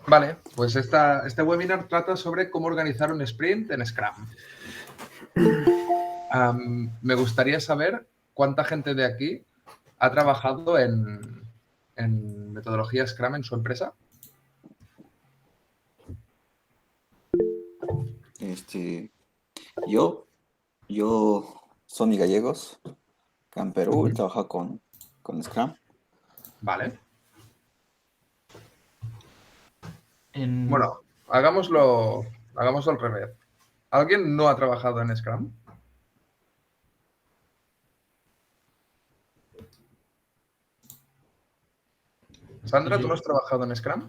Vale, pues este webinar trata sobre cómo organizar un sprint en Scrum. Me gustaría saber cuánta gente de aquí ha trabajado en metodología Scrum en su empresa. Yo, Sonny Gallegos, acá en Perú, he trabajado con Scrum. Vale. Bueno, hagámoslo al revés. ¿Alguien no ha trabajado en Scrum? Sandra, ¿tú no has trabajado en Scrum?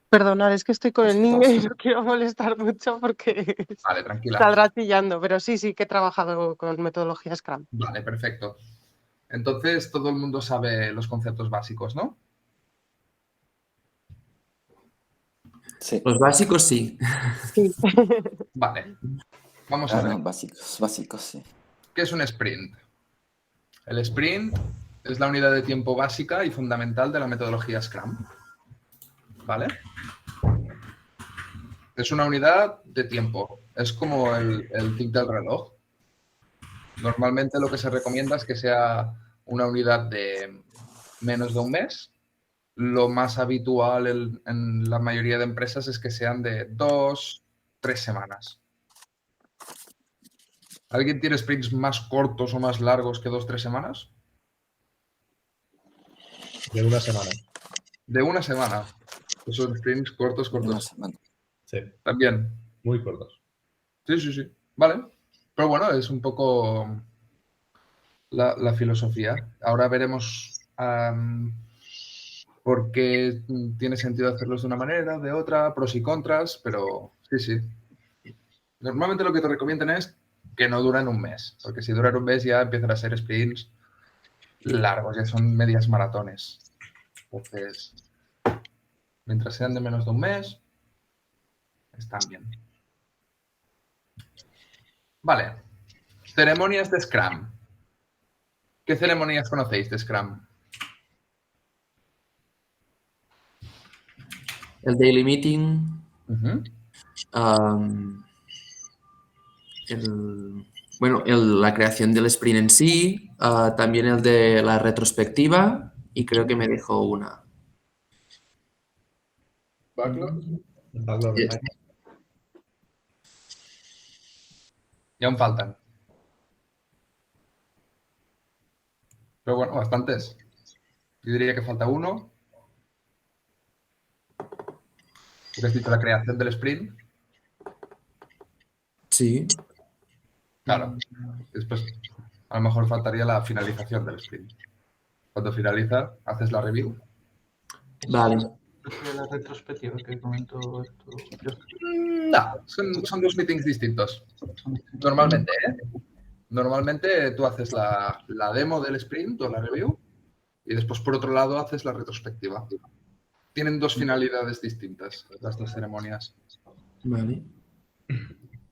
Perdonad, es que estoy con el niño y no quiero molestar mucho porque Vale, tranquila. saldrá chillando, pero sí que he trabajado con metodología Scrum. Vale, perfecto. Entonces, todo el mundo sabe los conceptos básicos, ¿no? Sí. Los básicos sí. Sí. Vale. Vamos a ver. No, básicos, sí. ¿Qué es un sprint? El sprint es la unidad de tiempo básica y fundamental de la metodología Scrum. ¿Vale? Es una unidad de tiempo. Es como el tic del reloj. Normalmente lo que se recomienda es que sea una unidad de menos de un mes. Lo más habitual en la mayoría de empresas es que sean de 2, 3 semanas. ¿Alguien tiene sprints más cortos o más largos que 2, 3 semanas? De una semana. De una semana. Son sprints cortos. De una semana. Sí. También. Muy cortos. Sí. Vale. Pero bueno, es un poco la filosofía. Ahora veremos por qué tiene sentido hacerlos de una manera, de otra, pros y contras, pero sí. Normalmente lo que te recomiendan es que no duren un mes, porque si duran un mes ya empiezan a ser sprints largos, ya son medias maratones. Entonces, mientras sean de menos de un mes, están bien. Vale. Ceremonias de Scrum. ¿Qué ceremonias conocéis de Scrum? El daily meeting. La creación del sprint en sí. También el de la retrospectiva. Y creo que me dejó una. Backlog. Yes. Y aún faltan. Pero bueno, bastantes. Yo diría que falta uno. ¿Qué has dicho? La creación del sprint. Sí. Claro. Después, a lo mejor faltaría la finalización del sprint. Cuando finaliza, haces la review. Vale. La retrospectiva que comentó esto. No, son dos meetings distintos. Normalmente, ¿eh? Normalmente tú haces la demo del sprint o la review y después, por otro lado, haces la retrospectiva. Tienen dos finalidades distintas, las dos ceremonias. Vale.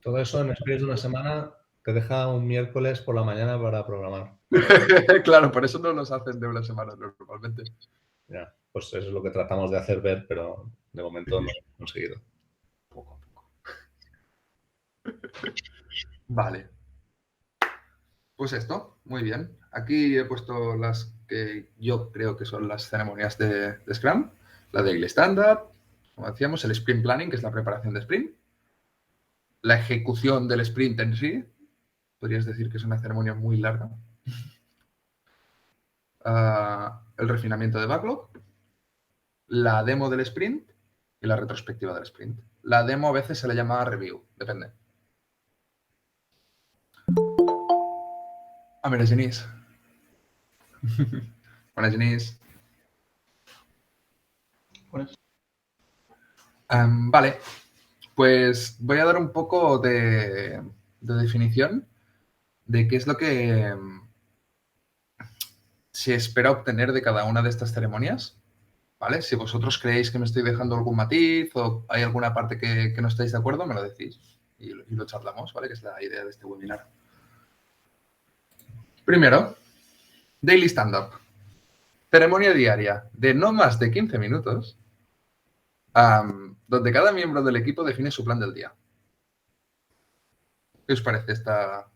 Todo eso en sprints de una semana te deja un miércoles por la mañana para programar. Claro, por eso no los hacen de una semana normalmente. Ya, pues eso es lo que tratamos de hacer ver, pero de momento no lo hemos conseguido. Poco a poco. Vale. Pues esto, muy bien. Aquí he puesto las que yo creo que son las ceremonias de Scrum. La Daily Stand-Up, como decíamos, el Sprint Planning, que es la preparación de Sprint. La ejecución del Sprint en sí. Podrías decir que es una ceremonia muy larga. El refinamiento de Backlog. La demo del Sprint y la retrospectiva del Sprint. La demo a veces se le llama review, depende. Mira, Genís. Buenas, Genís. Vale, pues voy a dar un poco de definición de qué es lo que se espera obtener de cada una de estas ceremonias. ¿Vale? Si vosotros creéis que me estoy dejando algún matiz o hay alguna parte que no estáis de acuerdo, me lo decís y lo charlamos, ¿vale? Que es la idea de este webinar. Primero, Daily Stand-Up. ceremonia diaria de no más de 15 minutos, donde cada miembro del equipo define su plan del día. ¿Qué os parece esta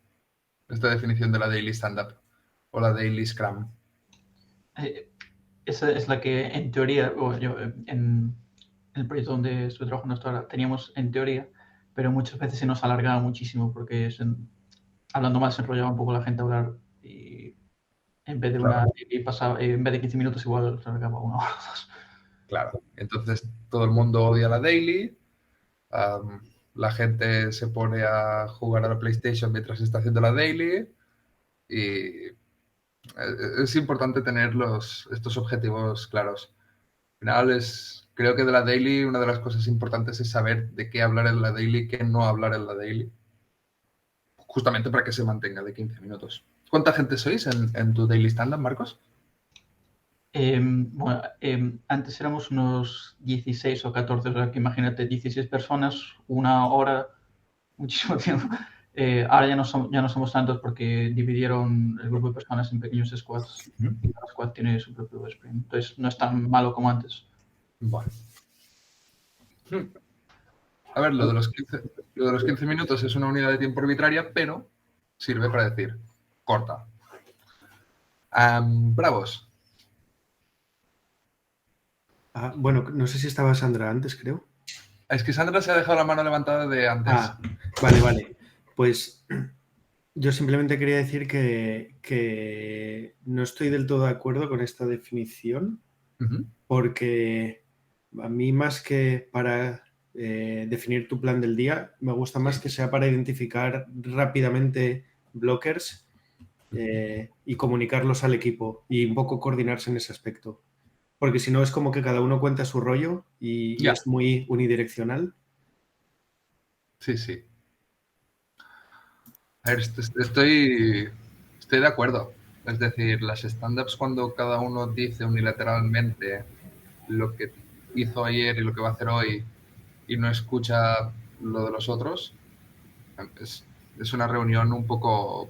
definición de la Daily Stand-Up o la Daily Scrum? Esa es la que en teoría, o yo en el proyecto donde estoy trabajando hasta ahora, teníamos en teoría, pero muchas veces se nos alargaba muchísimo porque hablando mal se enrollaba un poco la gente a hablar y en vez de en vez de 15 minutos igual se alargaba 1 hora o 2. Claro. Entonces todo el mundo odia la Daily. La gente se pone a jugar a la PlayStation mientras está haciendo la Daily y es importante tener estos objetivos claros. Al final creo que de la Daily una de las cosas importantes es saber de qué hablar en la Daily y qué no hablar en la Daily, justamente para que se mantenga de 15 minutos. ¿Cuánta gente sois en tu Daily Stand-Up, Marcos? Bueno, antes éramos unos 16 o 14, o sea que imagínate, 16 personas, 1 hora, muchísimo tiempo. Ahora ya no somos tantos porque dividieron el grupo de personas en pequeños squads. Cada squad tiene su propio sprint. Entonces no es tan malo como antes. Bueno. A ver, lo de los 15 minutos es una unidad de tiempo arbitraria, pero sirve para decir corta. Bravos. Bueno, no sé si estaba Sandra antes, creo. Es que Sandra se ha dejado la mano levantada de antes. Vale. Pues yo simplemente quería decir que no estoy del todo de acuerdo con esta definición, porque a mí más que para definir tu plan del día, me gusta más que sea para identificar rápidamente blockers y comunicarlos al equipo y un poco coordinarse en ese aspecto. Porque si no es como que cada uno cuenta su rollo y es muy unidireccional. Sí. A ver, estoy de acuerdo. Es decir, las stand-ups cuando cada uno dice unilateralmente lo que hizo ayer y lo que va a hacer hoy y no escucha lo de los otros, es una reunión un poco,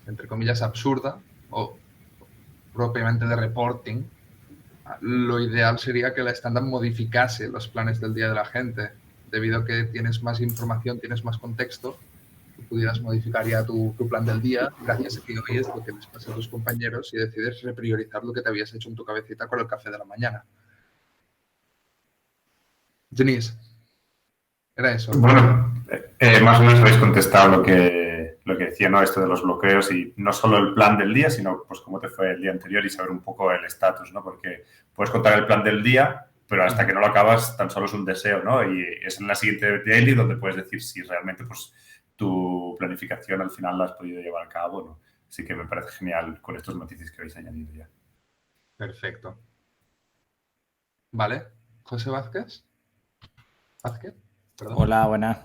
entre comillas, absurda o propiamente de reporting. Lo ideal sería que la stand-up modificase los planes del día de la gente. Debido a que tienes más información, tienes más contexto, tú pudieras modificar ya tu plan del día gracias a que oyes lo que les pasa a tus compañeros y decides repriorizar lo que te habías hecho en tu cabecita con el café de la mañana. Denise, era eso. Bueno, más o menos habéis contestado lo que decía, ¿no? Esto de los bloqueos y no solo el plan del día, sino pues cómo te fue el día anterior y saber un poco el estatus, ¿no? Porque puedes contar el plan del día, pero hasta que no lo acabas tan solo es un deseo, ¿no? Y es en la siguiente daily donde puedes decir si realmente pues tu planificación al final la has podido llevar a cabo, ¿no? Así que me parece genial con estos matices que habéis añadido ya. Perfecto. Vale. José Vázquez. Perdón. Hola, buenas.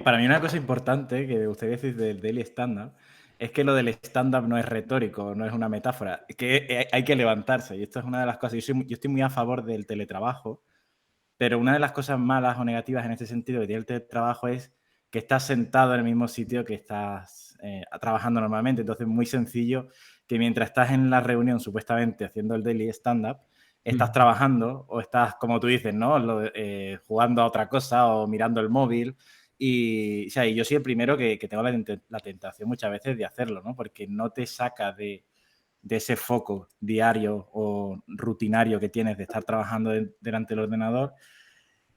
Para mí una cosa importante que me gustaría decir del Daily Stand-Up es que lo del stand-up no es retórico, no es una metáfora, es que hay que levantarse y esto es una de las cosas. Yo estoy muy a favor del teletrabajo, pero una de las cosas malas o negativas en este sentido que tiene el teletrabajo es que estás sentado en el mismo sitio que estás trabajando normalmente. Entonces es muy sencillo que mientras estás en la reunión supuestamente haciendo el Daily Stand-Up, estás trabajando o estás, como tú dices, ¿no? Jugando a otra cosa o mirando el móvil. Y, o sea, y yo soy el primero que tengo la tentación muchas veces de hacerlo, ¿no? Porque no te saca de ese foco diario o rutinario que tienes de estar trabajando delante del ordenador.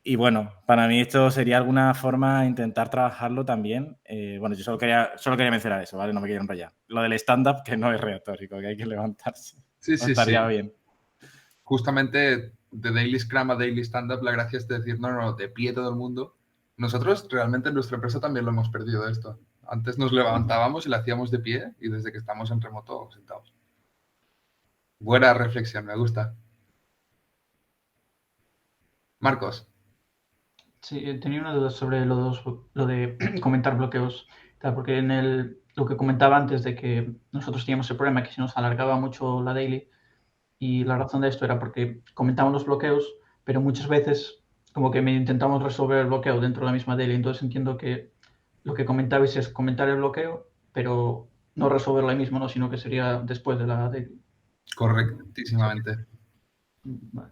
Y bueno, para mí esto sería alguna forma de intentar trabajarlo también. Bueno, yo solo quería mencionar eso, ¿vale? No me quiero enrollar. Lo del stand-up, que no es retórico, que hay que levantarse. Sí. Estaría bien. Justamente de Daily Scrum a Daily Stand-Up, la gracia es decir, no, de pie todo el mundo. Nosotros realmente en nuestra empresa también lo hemos perdido esto. Antes nos levantábamos y lo hacíamos de pie y desde que estamos en remoto sentados. Buena reflexión, me gusta. Marcos. Sí, tenía una duda sobre lo de comentar bloqueos, porque lo que comentaba antes de que nosotros teníamos el problema que se nos alargaba mucho la daily y la razón de esto era porque comentamos los bloqueos, pero muchas veces como que intentamos resolver el bloqueo dentro de la misma daily. Entonces entiendo que lo que comentabais es comentar el bloqueo, pero no resolverlo ahí mismo, ¿no? Sino que sería después de la daily. Correctísimamente. Vale.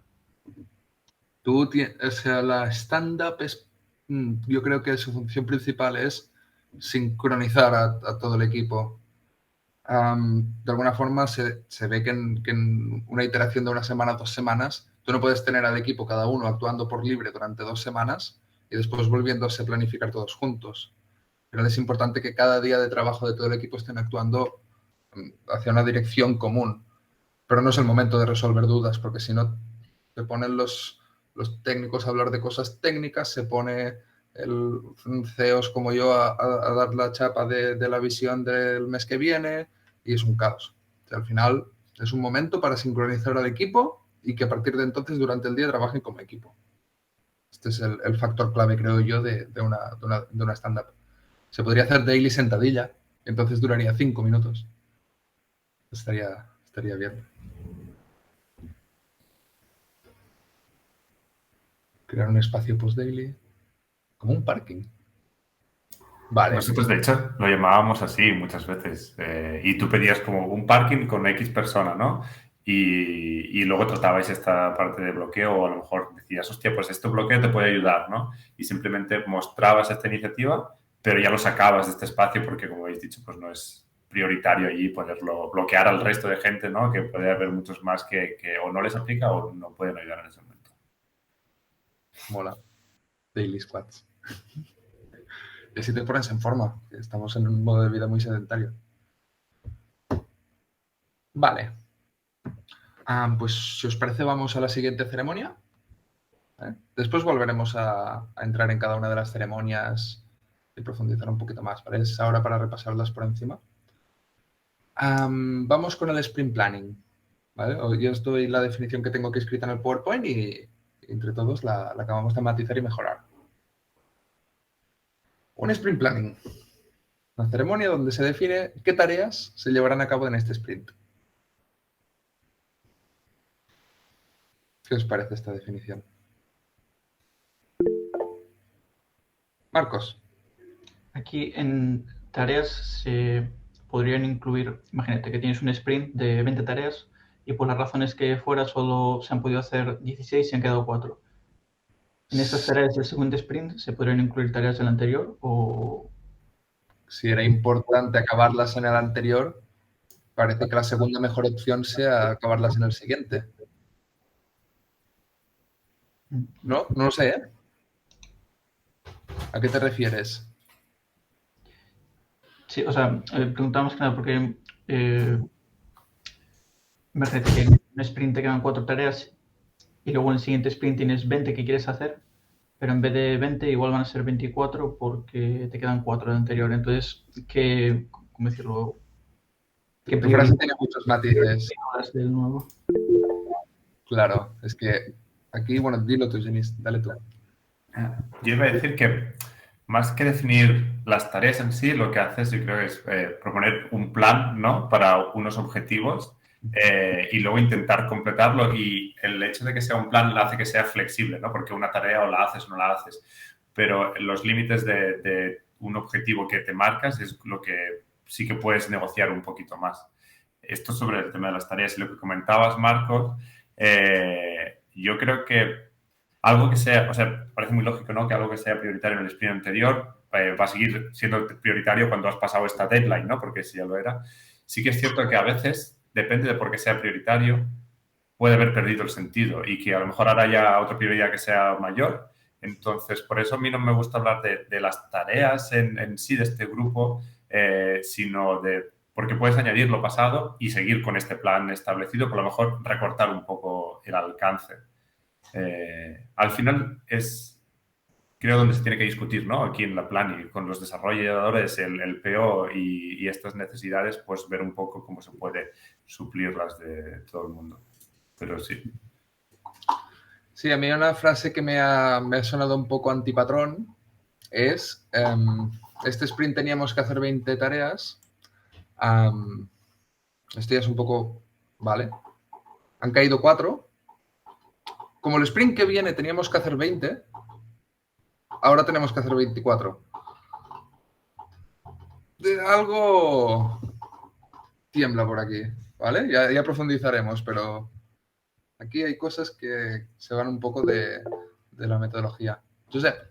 O sea, la stand-up es, yo creo que su función principal es sincronizar a todo el equipo. De alguna forma se ve que en una iteración de una semana, 2 semanas, tú no puedes tener al equipo cada uno actuando por libre durante 2 semanas y después volviéndose a planificar todos juntos. Pero es importante que cada día de trabajo de todo el equipo estén actuando hacia una dirección común. Pero no es el momento de resolver dudas, porque si no se ponen los técnicos a hablar de cosas técnicas, se pone el CEOs como yo a dar la chapa de la visión del mes que viene y es un caos. O sea, al final es un momento para sincronizar al equipo y que a partir de entonces durante el día trabajen como equipo. Este es el factor clave, creo yo, de una stand-up. Se podría hacer daily sentadilla, entonces duraría 5 minutos. Estaría bien. Crear un espacio post-daily, como un parking. Vale. Nosotros, de hecho, lo llamábamos así muchas veces. Y tú pedías como un parking con X persona, ¿no? Y luego tratabais esta parte de bloqueo o a lo mejor decías, hostia, pues este bloqueo te puede ayudar, ¿no? Y simplemente mostrabas esta iniciativa, pero ya lo sacabas de este espacio porque, como habéis dicho, pues no es prioritario allí poderlo bloquear al resto de gente, ¿no? Que puede haber muchos más que o no les aplica o no pueden ayudar en ese momento. Mola. Daily squats. Y así te pones en forma. Estamos en un modo de vida muy sedentario. Vale. Pues si os parece vamos a la siguiente ceremonia. Después volveremos a entrar en cada una de las ceremonias y profundizar un poquito más. ¿Vale? Es ahora para repasarlas por encima. Vamos con el sprint planning. ¿Vale? Yo os doy la definición que tengo aquí escrita en el PowerPoint y entre todos la acabamos de matizar y mejorar. Un sprint planning. Una ceremonia donde se define qué tareas se llevarán a cabo en este sprint. ¿Qué os parece esta definición? Marcos. Aquí en tareas se podrían incluir, imagínate que tienes un sprint de 20 tareas y por las razones que fuera solo se han podido hacer 16 y se han quedado 4. ¿En estas tareas del segundo sprint se podrían incluir tareas del anterior o...? Si era importante acabarlas en el anterior, parece que la segunda mejor opción sea acabarlas en el siguiente. ¿No? No lo sé, ¿eh? ¿A qué te refieres? Sí, o sea, preguntamos que nada porque imagínate que en un sprint te quedan 4 tareas y luego en el siguiente sprint tienes 20 que quieres hacer, pero en vez de 20 igual van a ser 24 porque te quedan 4 del anterior. Entonces, ¿cómo decirlo? Tu frase tiene muchos matices. Del nuevo. Claro, es que aquí, bueno, dilo tú, Jenis, dale tú. Yo iba a decir que más que definir las tareas en sí, lo que haces yo creo es proponer un plan, ¿no? Para unos objetivos y luego intentar completarlo, y el hecho de que sea un plan hace que sea flexible, ¿no? Porque una tarea o la haces o no la haces, pero los límites de un objetivo que te marcas es lo que sí que puedes negociar un poquito más. Esto sobre el tema de las tareas y lo que comentabas, Marcos, yo creo que algo que sea, o sea, parece muy lógico, ¿no? Que algo que sea prioritario en el sprint anterior va a seguir siendo prioritario cuando has pasado esta deadline, ¿no? Porque si ya lo era. Sí que es cierto que a veces, depende de por qué sea prioritario, puede haber perdido el sentido y que a lo mejor ahora haya otra prioridad que sea mayor. Entonces, por eso a mí no me gusta hablar de las tareas en sí de este grupo, sino de... Porque puedes añadir lo pasado y seguir con este plan establecido, pero a lo mejor recortar un poco el alcance. Al final es, creo, donde se tiene que discutir, ¿no? Aquí en la plan y con los desarrolladores, el PO y estas necesidades, pues ver un poco cómo se puede suplirlas de todo el mundo. Pero sí. Sí, a mí una frase que me ha sonado un poco antipatrón es, este sprint teníamos que hacer 20 tareas, esto ya es un poco, vale, han caído 4, como el sprint que viene teníamos que hacer 20, ahora tenemos que hacer 24. Algo tiembla por aquí. ¿vale? Ya profundizaremos, pero aquí hay cosas que se van un poco de la metodología. Josep.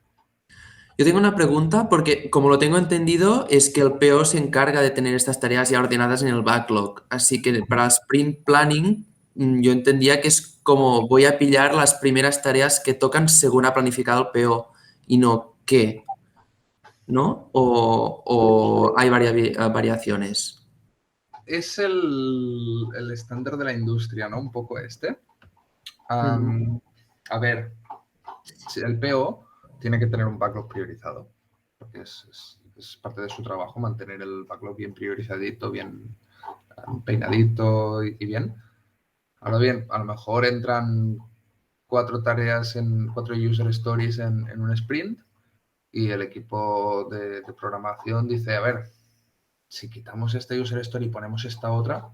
Yo tengo una pregunta porque, como lo tengo entendido, es que el PO se encarga de tener estas tareas ya ordenadas en el backlog. Así que para sprint planning, yo entendía que es como voy a pillar las primeras tareas que tocan según ha planificado el PO y no qué, ¿no? ¿O hay variaciones? Es el estándar de la industria, ¿no? Un poco este. A ver, el PO tiene que tener un backlog priorizado, porque es parte de su trabajo mantener el backlog bien priorizadito, bien peinadito y bien. Ahora bien, a lo mejor entran 4 user stories en un sprint y el equipo de programación dice, a ver, si quitamos esta user story y ponemos esta otra,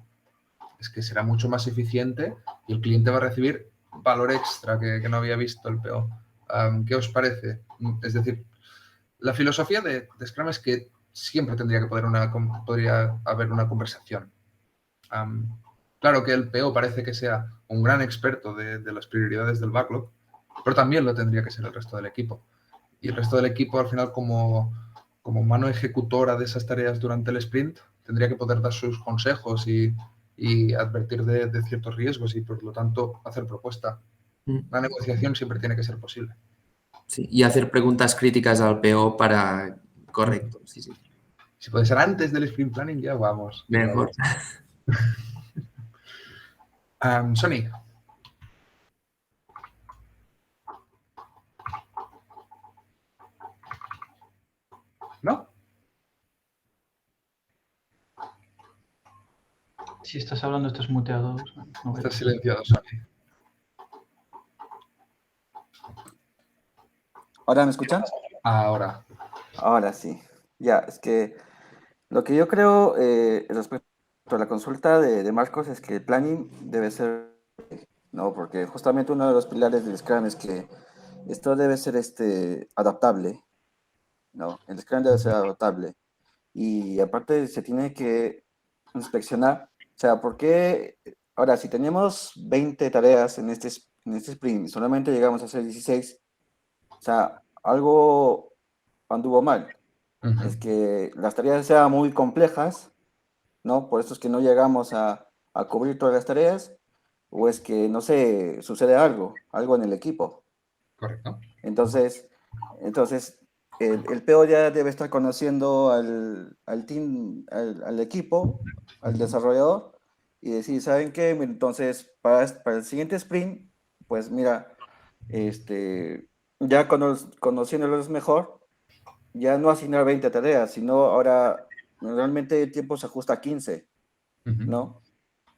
es que será mucho más eficiente y el cliente va a recibir valor extra que no había visto el PO. ¿Qué os parece? Es decir, la filosofía de Scrum es que siempre tendría que podría haber una conversación. Claro que el PO parece que sea un gran experto de las prioridades del backlog, pero también lo tendría que ser el resto del equipo. Y el resto del equipo, al final, como mano ejecutora de esas tareas durante el sprint, tendría que poder dar sus consejos y advertir de ciertos riesgos y, por lo tanto, hacer propuesta. La negociación siempre tiene que ser posible. Sí, y hacer preguntas críticas al PO para... Correcto, sí, sí. Si puede ser antes del sprint planning, ya vamos. Mejor. Sony. ¿No? Si estás hablando, estás muteado. No Estás silenciado, Sony. ¿Ahora me escuchan? Ahora. Ahora sí. Ya, es que lo que yo creo respecto a la consulta de Marcos es que el planning debe ser, ¿no? Porque justamente uno de los pilares del Scrum es que esto debe ser adaptable, ¿no? El Scrum debe ser adaptable. Y aparte se tiene que inspeccionar, o sea, ¿por qué? Ahora, si tenemos 20 tareas en este sprint y solamente llegamos a hacer 16, o sea, algo anduvo mal. Es que las tareas sean muy complejas, ¿no? Por eso es que no llegamos a cubrir todas las tareas, o es que, no sé, sucede algo en el equipo. Correcto. Entonces el PO ya debe estar conociendo al team, al equipo, al desarrollador, y decir, ¿saben qué? Entonces, para el siguiente sprint, pues mira, ya conociéndolos mejor, ya no asignar 20 tareas, sino ahora normalmente el tiempo se ajusta a 15, ¿no?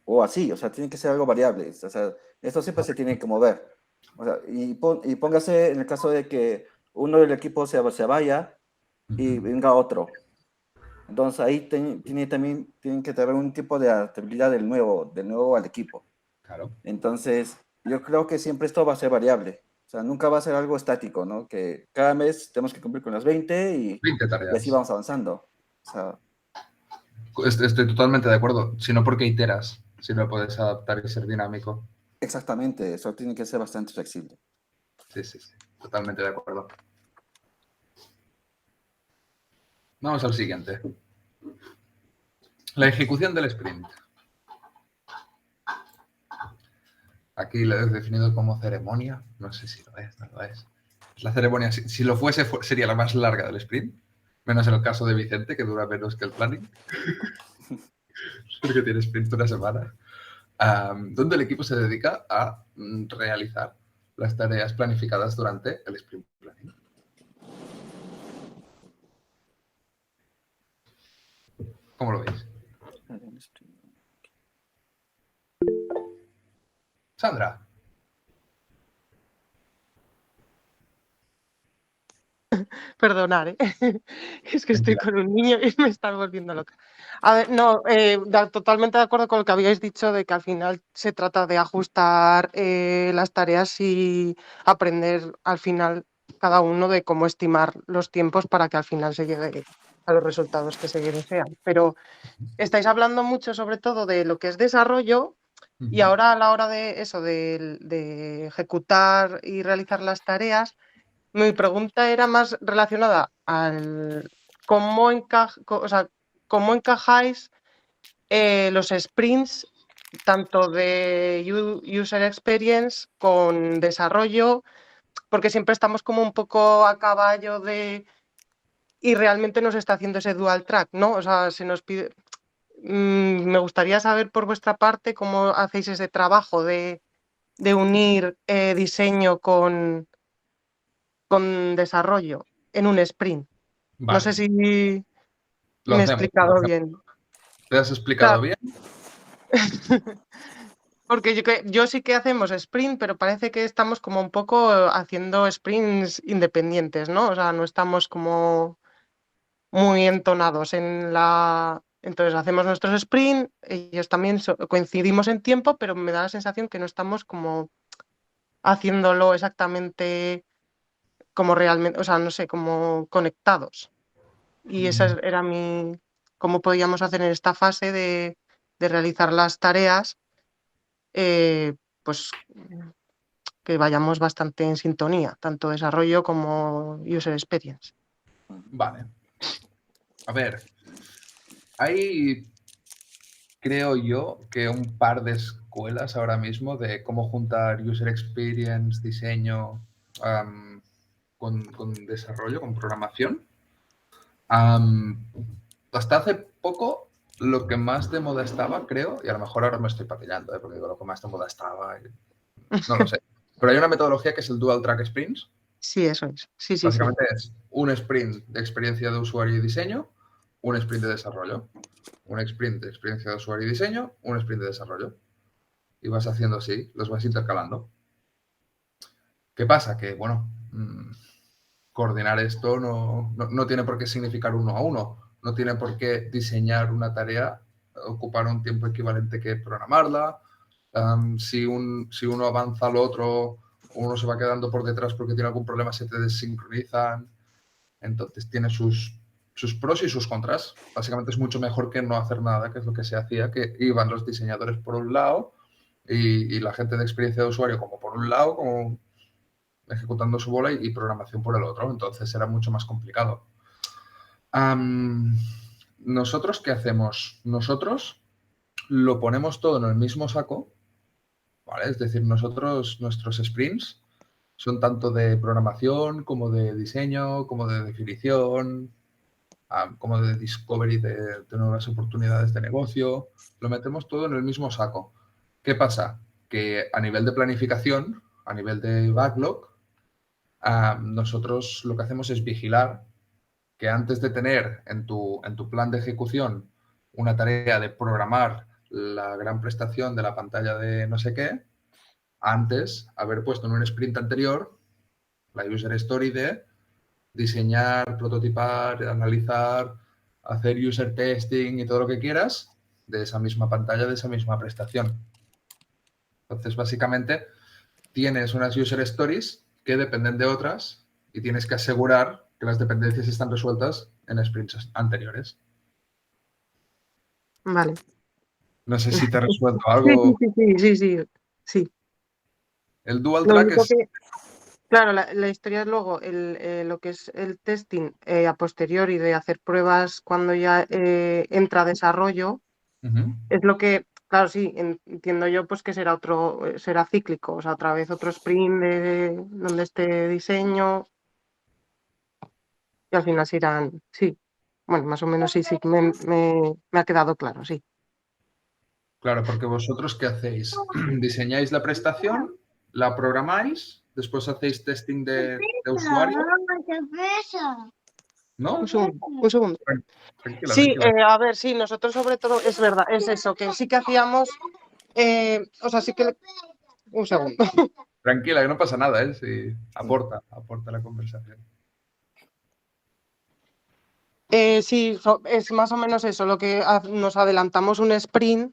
O así, o sea, tiene que ser algo variable. O sea, esto siempre se tiene que mover. O sea, y póngase en el caso de que uno del equipo se vaya y venga otro. Entonces ahí tienen que tener un tipo de adaptabilidad del nuevo al equipo. Claro. Entonces, yo creo que siempre esto va a ser variable. O sea, nunca va a ser algo estático, ¿no? Que cada mes tenemos que cumplir con las 20 y 20 tareas. Y así vamos avanzando. O sea, estoy totalmente de acuerdo. Si no, ¿por qué iteras? Si no puedes adaptar y ser dinámico. exactamente, eso tiene que ser bastante flexible. Sí. Totalmente de acuerdo. Vamos al siguiente. La ejecución del sprint. Aquí lo he definido como ceremonia. No sé si lo es, no lo es. La ceremonia, si lo fuese, sería la más larga del sprint. Menos en el caso de Vicente, que dura menos que el planning. Porque tiene sprint de una semana. Donde el equipo se dedica a realizar las tareas planificadas durante el sprint planning. ¿Cómo lo veis? Sandra. Perdonar, ¿eh? Es que estoy con un niño y me está volviendo loca. A ver, no, totalmente de acuerdo con lo que habíais dicho de que al final se trata de ajustar las tareas y aprender al final cada uno de cómo estimar los tiempos para que al final se llegue a los resultados que se desean. Pero estáis hablando mucho sobre todo de lo que es desarrollo y ahora a la hora de eso, de ejecutar y realizar las tareas, mi pregunta era más relacionada al cómo, cómo encajáis los sprints tanto de user experience con desarrollo, porque siempre estamos como un poco a caballo de... Y realmente nos está haciendo ese dual track, ¿no? O sea, se nos pide... me gustaría saber por vuestra parte cómo hacéis ese trabajo de unir diseño con desarrollo en un sprint. Vale. No sé si me Lo he hacemos, explicado bien. ¿Te has explicado bien? Porque yo sí que hacemos sprint, pero parece que estamos como un poco haciendo sprints independientes, ¿no? O sea, no estamos como muy entonados en la... Entonces hacemos nuestros sprint, ellos también coincidimos en tiempo, pero me da la sensación que no estamos como haciéndolo exactamente como realmente, o sea, no sé, como conectados. Y esa era cómo podíamos hacer en esta fase de realizar las tareas, pues que vayamos bastante en sintonía, tanto desarrollo como user experience. Vale. A ver, hay, creo yo, que un par de escuelas ahora mismo de cómo juntar user experience, diseño con desarrollo, con programación. Hasta hace poco, lo que más de moda estaba, creo, y a lo mejor ahora me estoy patillando, porque digo lo que más de moda estaba, no lo sé. Pero hay una metodología que es el Dual Track Sprints. Sí, eso es. Sí, sí, Básicamente es un sprint de experiencia de usuario y diseño, un sprint de desarrollo. Un sprint de experiencia de usuario y diseño, un sprint de desarrollo. Y vas haciendo así, los vas intercalando. ¿Qué pasa? Que, bueno, coordinar esto no tiene por qué significar uno a uno. No tiene por qué diseñar una tarea, ocupar un tiempo equivalente que programarla. Si uno avanza al otro, uno se va quedando por detrás porque tiene algún problema, se te desincronizan. Entonces tiene sus pros y sus contras. Básicamente es mucho mejor que no hacer nada, que es lo que se hacía, que iban los diseñadores por un lado y la gente de experiencia de usuario como por un lado, como ejecutando su bola y programación por el otro. Entonces era mucho más complicado. ¿Nosotros qué hacemos? Nosotros lo ponemos todo en el mismo saco, ¿vale? Es decir, nuestros sprints son tanto de programación como de diseño, como de definición, como de discovery de nuevas oportunidades de negocio. Lo metemos todo en el mismo saco. ¿Qué pasa? Que a nivel de planificación, a nivel de backlog, nosotros lo que hacemos es vigilar que antes de tener en tu plan de ejecución una tarea de programar la gran prestación de la pantalla de no sé qué, antes haber puesto en un sprint anterior la user story de diseñar, prototipar, analizar, hacer user testing y todo lo que quieras de esa misma pantalla, de esa misma prestación. Entonces, básicamente, tienes unas user stories que dependen de otras y tienes que asegurar que las dependencias están resueltas en sprints anteriores. Vale. No sé si te ha resuelto algo. Sí. El dual track es... Claro, la historia es luego lo que es el testing a posteriori de hacer pruebas cuando ya entra desarrollo. Es lo que, claro, sí, entiendo yo pues que será cíclico, o sea, otra vez otro sprint donde esté diseño y al final se irán, sí, bueno, más o menos sí, me ha quedado claro, sí. Claro, porque vosotros ¿qué hacéis? Diseñáis la prestación, la programáis, después hacéis testing de usuario. ¿No? Un segundo. Tranquila, Sí, tranquila. a ver, sí, nosotros sobre todo, es verdad, es eso, que sí que hacíamos, o sea, sí que... Un segundo. Tranquila, que no pasa nada, ¿eh? Sí, aporta la conversación. Sí, es más o menos eso, lo que nos adelantamos un sprint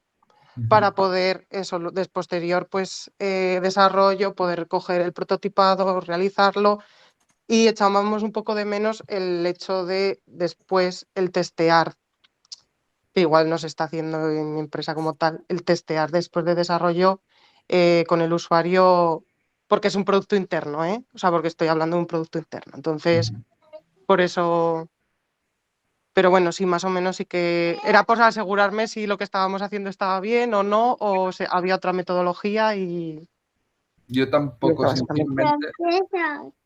para poder, eso, de posterior, pues, desarrollo, poder coger el prototipado, realizarlo y echábamos un poco de menos el hecho de después el testear, que igual no se está haciendo en mi empresa como tal, el testear después de desarrollo con el usuario, porque es un producto interno, ¿eh? O sea, porque estoy hablando de un producto interno. Entonces, por eso... Pero bueno, sí, más o menos sí que era por asegurarme si lo que estábamos haciendo estaba bien o no, o había otra metodología y Yo tampoco, básicamente.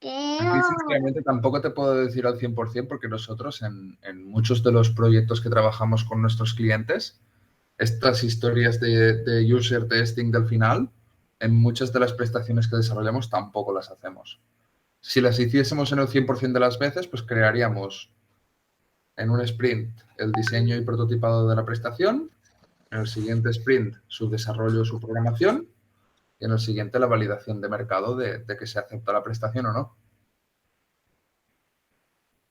sinceramente, tampoco te puedo decir al 100% porque nosotros en muchos de los proyectos que trabajamos con nuestros clientes, estas historias de user testing del final, en muchas de las prestaciones que desarrollamos tampoco las hacemos. Si las hiciésemos en el 100% de las veces, pues crearíamos en un sprint el diseño y prototipado de la prestación, en el siguiente sprint su desarrollo, su programación y en el siguiente la validación de mercado de que se acepta la prestación o no.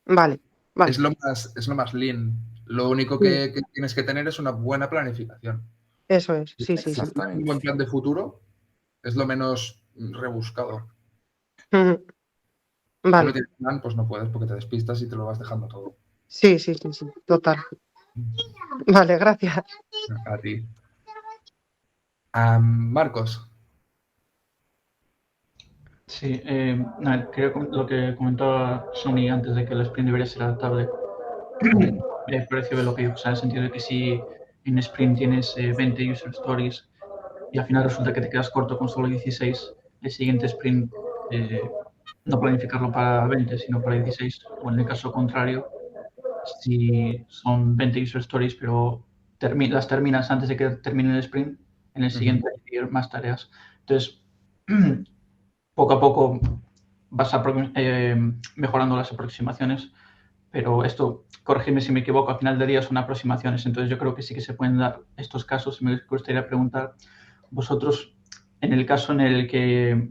Vale. Es lo más lean. Lo único que tienes que tener es una buena planificación. Eso es, sí. Un buen plan de futuro es lo menos rebuscado. Vale. Si no tienes plan, pues no puedes porque te despistas y te lo vas dejando todo. Sí, total. Vale, gracias. A ti. Marcos. Sí, creo que lo que comentaba Sony antes de que el sprint debería ser adaptable. Me pareció lo que yo, o sea, en el sentido de que si en sprint tienes 20 user stories y al final resulta que te quedas corto con solo 16, el siguiente sprint no planificarlo para 20, sino para 16, o en el caso contrario, si son 20 user stories, pero las terminas antes de que termine el sprint, en el siguiente hay más tareas. Entonces, poco a poco vas mejorando las aproximaciones, pero esto, corregidme si me equivoco, al final del día son aproximaciones, entonces yo creo que sí que se pueden dar estos casos. Me gustaría preguntar, vosotros, en el caso en el que,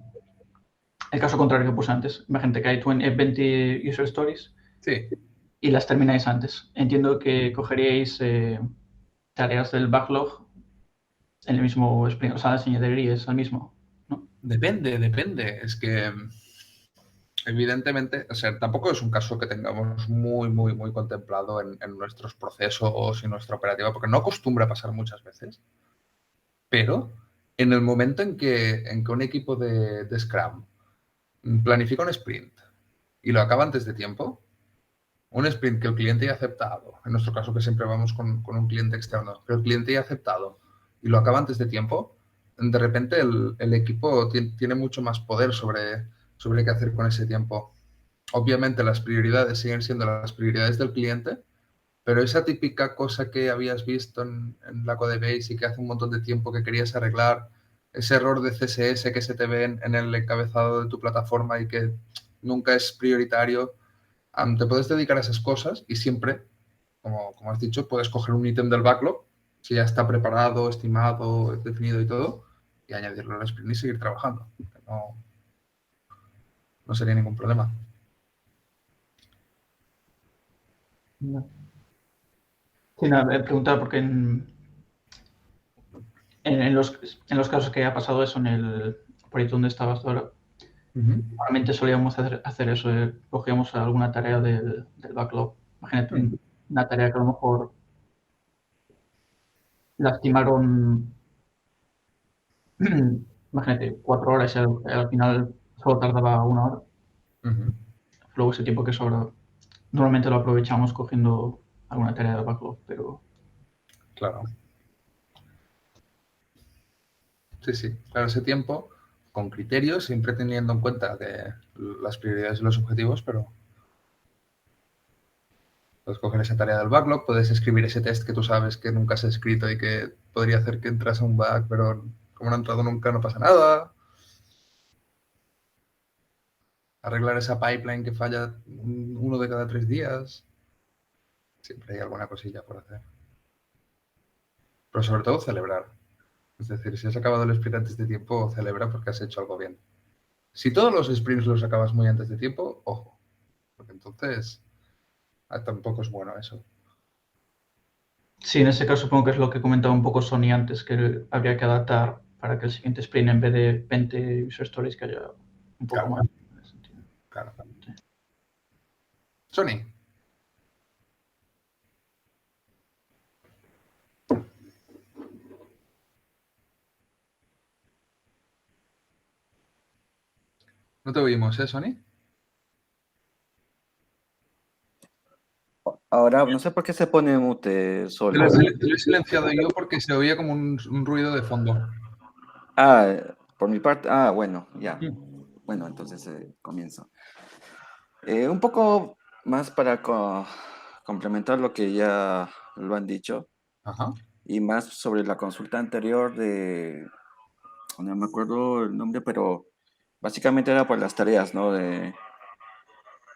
el caso contrario que puse antes, imagínate que hay 20 user stories y las termináis antes. Entiendo que cogeríais tareas del backlog en el mismo sprint, o sea, las añadiríais al mismo, ¿no? Depende. Es que evidentemente, o sea, tampoco es un caso que tengamos muy contemplado en nuestros procesos y nuestra operativa, porque no acostumbra pasar muchas veces. Pero en el momento en que un equipo de Scrum planifica un sprint y lo acaba antes de tiempo, un sprint que el cliente ya ha aceptado, en nuestro caso que siempre vamos con un cliente externo, pero el cliente ya ha aceptado y lo acaba antes de tiempo, de repente el equipo tiene mucho más poder sobre qué hacer con ese tiempo. Obviamente las prioridades siguen siendo las prioridades del cliente, pero esa típica cosa que habías visto en la Codebase y que hace un montón de tiempo que querías arreglar, ese error de CSS que se te ve en el encabezado de tu plataforma y que nunca es prioritario, te puedes dedicar a esas cosas y siempre, como has dicho, puedes coger un ítem del backlog, si ya está preparado, estimado, definido y todo, y añadirlo al sprint y seguir trabajando. No sería ningún problema. No. Sí, nada, he preguntado porque en los casos que ha pasado eso en el proyecto donde estabas ahora, normalmente solíamos hacer eso, cogíamos alguna tarea del backlog. Imagínate una tarea que a lo mejor la estimaron, imagínate, 4 horas y al final solo tardaba 1 hora. Luego ese tiempo que sobra, normalmente lo aprovechamos cogiendo alguna tarea del backlog, pero... Claro. Sí. Claro, ese tiempo con criterios, siempre teniendo en cuenta las prioridades y los objetivos, pero puedes coger esa tarea del backlog, puedes escribir ese test que tú sabes que nunca has escrito y que podría hacer que entras a un bug, pero como no ha entrado nunca no pasa nada. Arreglar esa pipeline que falla 1 de cada 3 días. Siempre hay alguna cosilla por hacer. Pero sobre todo celebrar. Es decir, si has acabado el sprint antes de tiempo, celebra porque has hecho algo bien. Si todos los sprints los acabas muy antes de tiempo, ojo. Porque entonces tampoco es bueno eso. Sí, en ese caso supongo que es lo que comentaba un poco Sony antes, que habría que adaptar para que el siguiente sprint, en vez de 20 user stories, que haya un poco más. Claro. Sony. No te oímos, Sony? Ahora, no sé por qué se pone mute Te solo. lo he silenciado yo porque se oía como un ruido de fondo. Por mi parte, bueno, ya. Bueno, entonces comienzo. Un poco más para complementar lo que ya lo han dicho Ajá. y más sobre la consulta anterior no me acuerdo el nombre, pero básicamente era por las tareas, ¿no?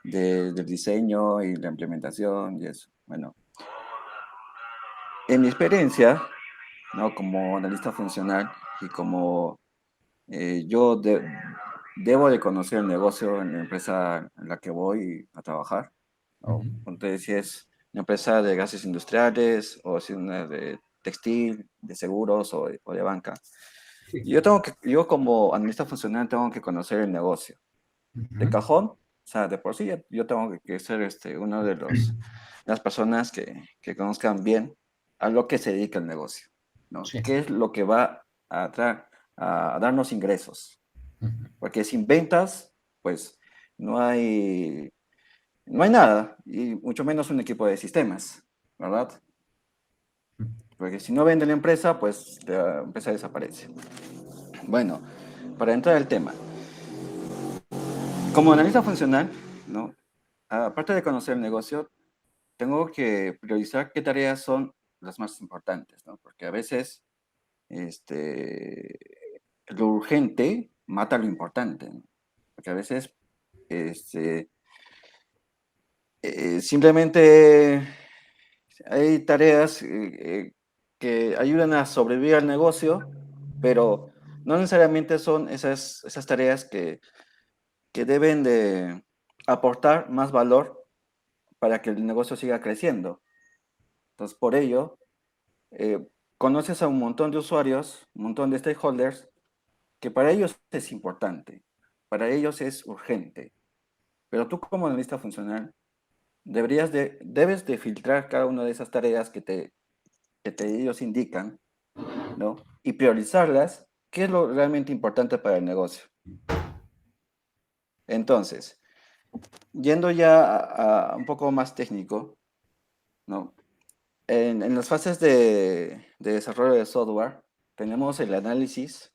Del diseño y la implementación y eso. Bueno, en mi experiencia, ¿no? Como analista funcional y como yo debo de conocer el negocio en la empresa en la que voy a trabajar, ¿no? Entonces, si es una empresa de gases industriales o si es una de textil, de seguros o de banca. Yo como analista funcional tengo que conocer el negocio. De cajón, o sea, de por sí yo tengo que ser uno de las personas que conozcan bien a lo que se dedica el negocio, ¿no? Sí. ¿Qué es lo que va a darnos ingresos? Porque sin ventas, pues no hay nada, y mucho menos un equipo de sistemas, ¿verdad? Porque si no vende la empresa, pues la empresa desaparece. Bueno, para entrar al tema, como analista funcional, ¿no? Aparte de conocer el negocio, tengo que priorizar qué tareas son las más importantes, ¿no? Porque a veces lo urgente mata lo importante, ¿no? Porque a veces simplemente hay tareas que ayudan a sobrevivir al negocio, pero no necesariamente son esas tareas que deben de aportar más valor para que el negocio siga creciendo. Entonces, por ello, conoces a un montón de usuarios, un montón de stakeholders, que para ellos es importante, para ellos es urgente. Pero tú como analista funcional, debes de filtrar cada una de esas tareas que ellos indican, ¿no? Y priorizarlas, qué es lo realmente importante para el negocio. Entonces, yendo ya a un poco más técnico, ¿no? En las fases de desarrollo de software, tenemos el análisis,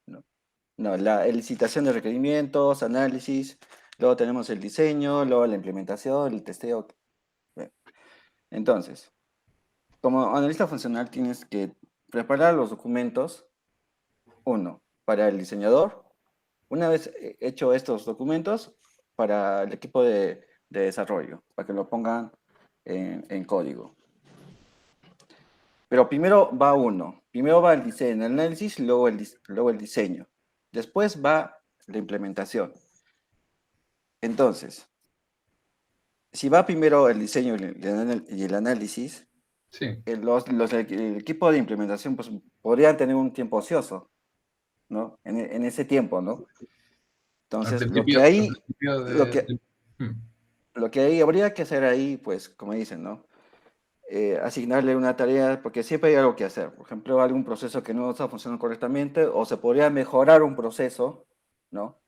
¿no? No, la licitación de requerimientos, análisis, luego tenemos el diseño, luego la implementación, el testeo. Bien. Entonces, como analista funcional tienes que preparar los documentos, uno, para el diseñador, una vez hecho estos documentos, para el equipo de desarrollo, para que lo pongan en código. Pero primero va uno, primero va el diseño, el análisis, luego el diseño. Después va la implementación. Entonces, si va primero el diseño y el análisis, Sí. el equipo de implementación pues, podrían tener un tiempo ocioso, ¿no? En ese tiempo, ¿no? Entonces, lo que ahí habría que hacer ahí, pues, como dicen, ¿no? Asignarle una tarea, porque siempre hay algo que hacer. Por ejemplo, algún proceso que no está funcionando correctamente, o se podría mejorar un proceso, ¿no?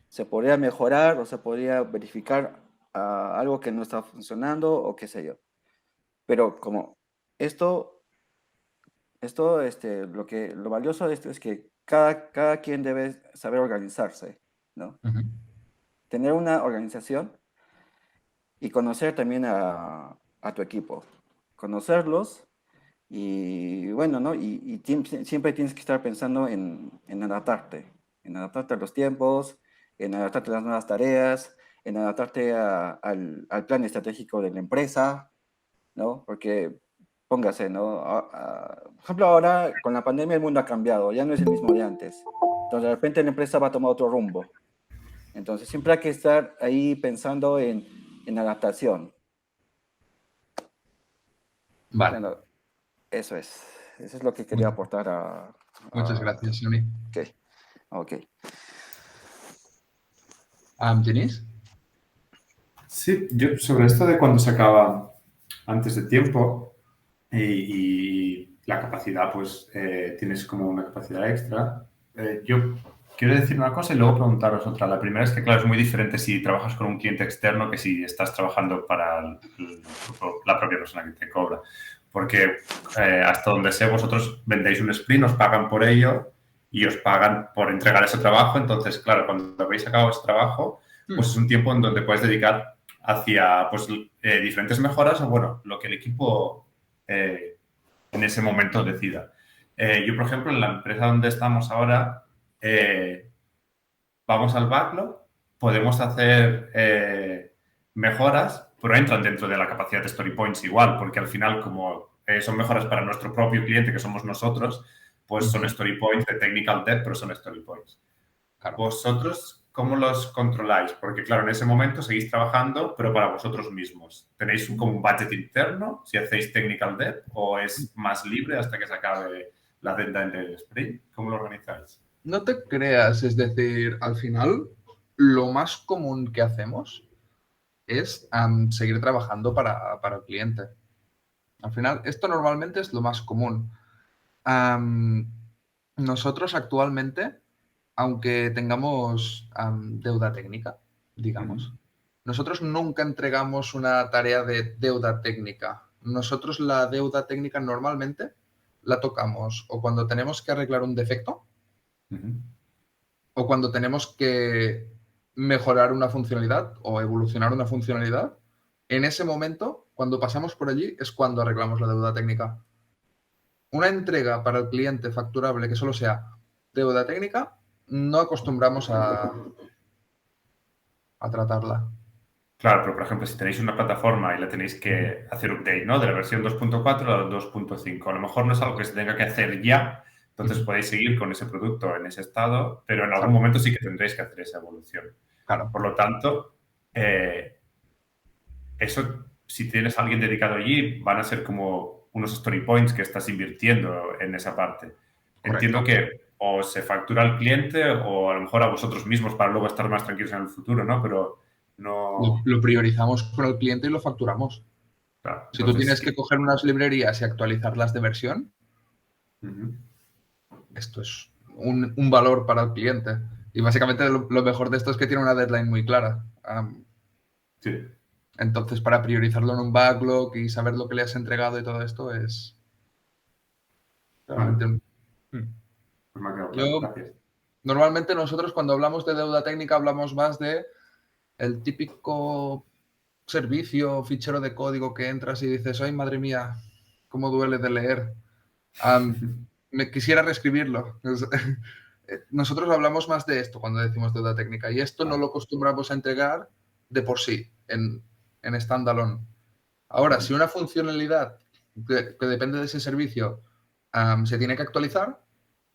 Se podría mejorar o se podría verificar algo que no está funcionando o qué sé yo. Pero como esto lo valioso de esto es que cada quien debe saber organizarse, ¿no? Tener una organización y conocer también a tu equipo. Conocerlos y bueno, ¿no? Y siempre tienes que estar pensando en adaptarte a los tiempos, en adaptarte a las nuevas tareas, en adaptarte al plan estratégico de la empresa, ¿no? Porque, póngase, ¿no? Por ejemplo, ahora con la pandemia el mundo ha cambiado, ya no es el mismo de antes. Entonces, de repente la empresa va a tomar otro rumbo. Entonces, siempre hay que estar ahí pensando en adaptación. Vale. Bueno, eso es lo que quería aportar Muchas gracias, Sony. Ok. ¿Genís? Sí, yo sobre esto de cuando se acaba antes de tiempo y la capacidad, pues tienes como una capacidad extra, yo quiero decir una cosa y luego preguntaros otra. La primera es que, claro, es muy diferente si trabajas con un cliente externo que si estás trabajando para la propia persona que te cobra. Porque hasta donde sé, vosotros vendéis un sprint, os pagan por ello y os pagan por entregar ese trabajo. Entonces, claro, cuando habéis acabado ese trabajo, pues es un tiempo en donde puedes dedicar hacia pues, diferentes mejoras o, bueno, lo que el equipo en ese momento decida. Yo, por ejemplo, en la empresa donde estamos ahora, vamos al backlog, podemos hacer mejoras, pero entran dentro de la capacidad de Story Points igual, porque al final, como son mejoras para nuestro propio cliente, que somos nosotros, pues son Story Points de Technical Debt, pero son Story Points. Claro. ¿Vosotros cómo los controláis? Porque, claro, en ese momento seguís trabajando, pero para vosotros mismos. ¿Tenéis como un budget interno si hacéis Technical Debt o es más libre hasta que se acabe la deadline del sprint? ¿Cómo lo organizáis? No te creas, es decir, al final lo más común que hacemos es seguir trabajando para el cliente. Al final, esto normalmente es lo más común. Nosotros actualmente, aunque tengamos deuda técnica, digamos, nosotros nunca entregamos una tarea de deuda técnica. Nosotros la deuda técnica normalmente la tocamos o cuando tenemos que arreglar un defecto o cuando tenemos que mejorar una funcionalidad o evolucionar una funcionalidad. En ese momento, cuando pasamos por allí, es cuando arreglamos la deuda técnica. Una entrega para el cliente facturable que solo sea deuda técnica, no acostumbramos a tratarla. Claro, pero por ejemplo, si tenéis una plataforma y la tenéis que hacer update, ¿no? De la versión 2.4 a la 2.5. A lo mejor no es algo que se tenga que hacer ya, entonces podéis seguir con ese producto en ese estado, pero en algún momento sí que tendréis que hacer esa evolución. Claro. Por lo tanto, eso, si tienes a alguien dedicado allí, van a ser como unos story points que estás invirtiendo en esa parte. Correcto. Entiendo que o se factura al cliente o a lo mejor a vosotros mismos para luego estar más tranquilos en el futuro, ¿no? Pero no... Lo priorizamos con el cliente y lo facturamos. Claro, si tú tienes que coger unas librerías y actualizarlas de versión, esto es un valor para el cliente. Y básicamente lo mejor de esto es que tiene una deadline muy clara. Sí. Entonces, para priorizarlo en un backlog y saber lo que le has entregado y todo esto es... realmente Pues me ha quedado claro. Gracias. Normalmente nosotros cuando hablamos de deuda técnica hablamos más de el típico servicio, fichero de código que entras y dices, ay, madre mía, cómo duele de leer. Me quisiera reescribirlo. Nosotros hablamos más de esto cuando decimos deuda técnica y esto no lo acostumbramos a entregar de por sí en standalone. Ahora, si una funcionalidad que depende de ese servicio se tiene que actualizar,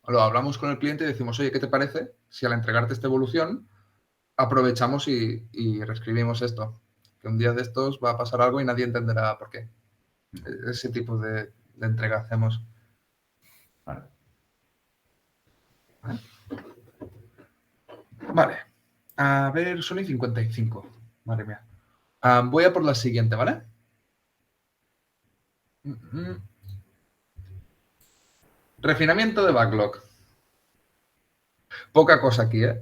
lo hablamos con el cliente y decimos, oye, ¿qué te parece si al entregarte esta evolución aprovechamos y reescribimos esto? Que un día de estos va a pasar algo y nadie entenderá por qué. Ese tipo de entrega hacemos. Vale. A ver, son y 55. Madre mía. Voy a por la siguiente, ¿vale? Refinamiento de backlog. Poca cosa aquí, ¿eh?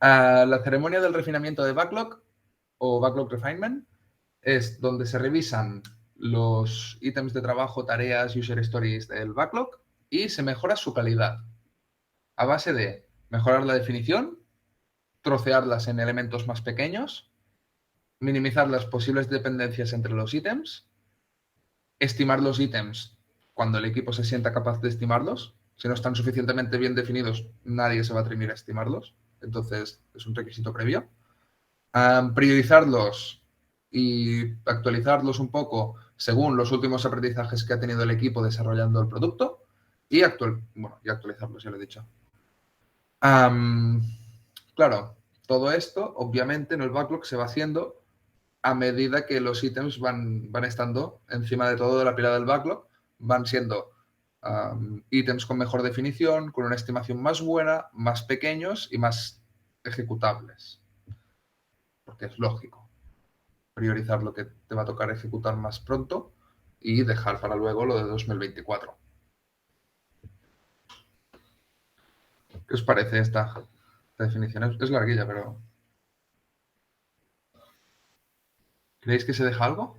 La ceremonia del refinamiento de backlog o backlog refinement es donde se revisan los ítems de trabajo, tareas, user stories del backlog y se mejora su calidad a base de mejorar la definición, trocearlas en elementos más pequeños, minimizar las posibles dependencias entre los ítems, estimar los ítems cuando el equipo se sienta capaz de estimarlos. Si no están suficientemente bien definidos, nadie se va a atrever a estimarlos. Entonces, es un requisito previo. Priorizarlos y actualizarlos un poco según los últimos aprendizajes que ha tenido el equipo desarrollando el producto y actualizarlos, ya lo he dicho. Claro, todo esto, obviamente, en el backlog se va haciendo a medida que los ítems van estando encima de todo de la pila del backlog, van siendo ítems con mejor definición, con una estimación más buena, más pequeños y más ejecutables. porque es lógico. Priorizar lo que te va a tocar ejecutar más pronto y dejar para luego lo de 2024. ¿Qué os parece esta definición? Es larguilla, pero... ¿Creéis que se deja algo?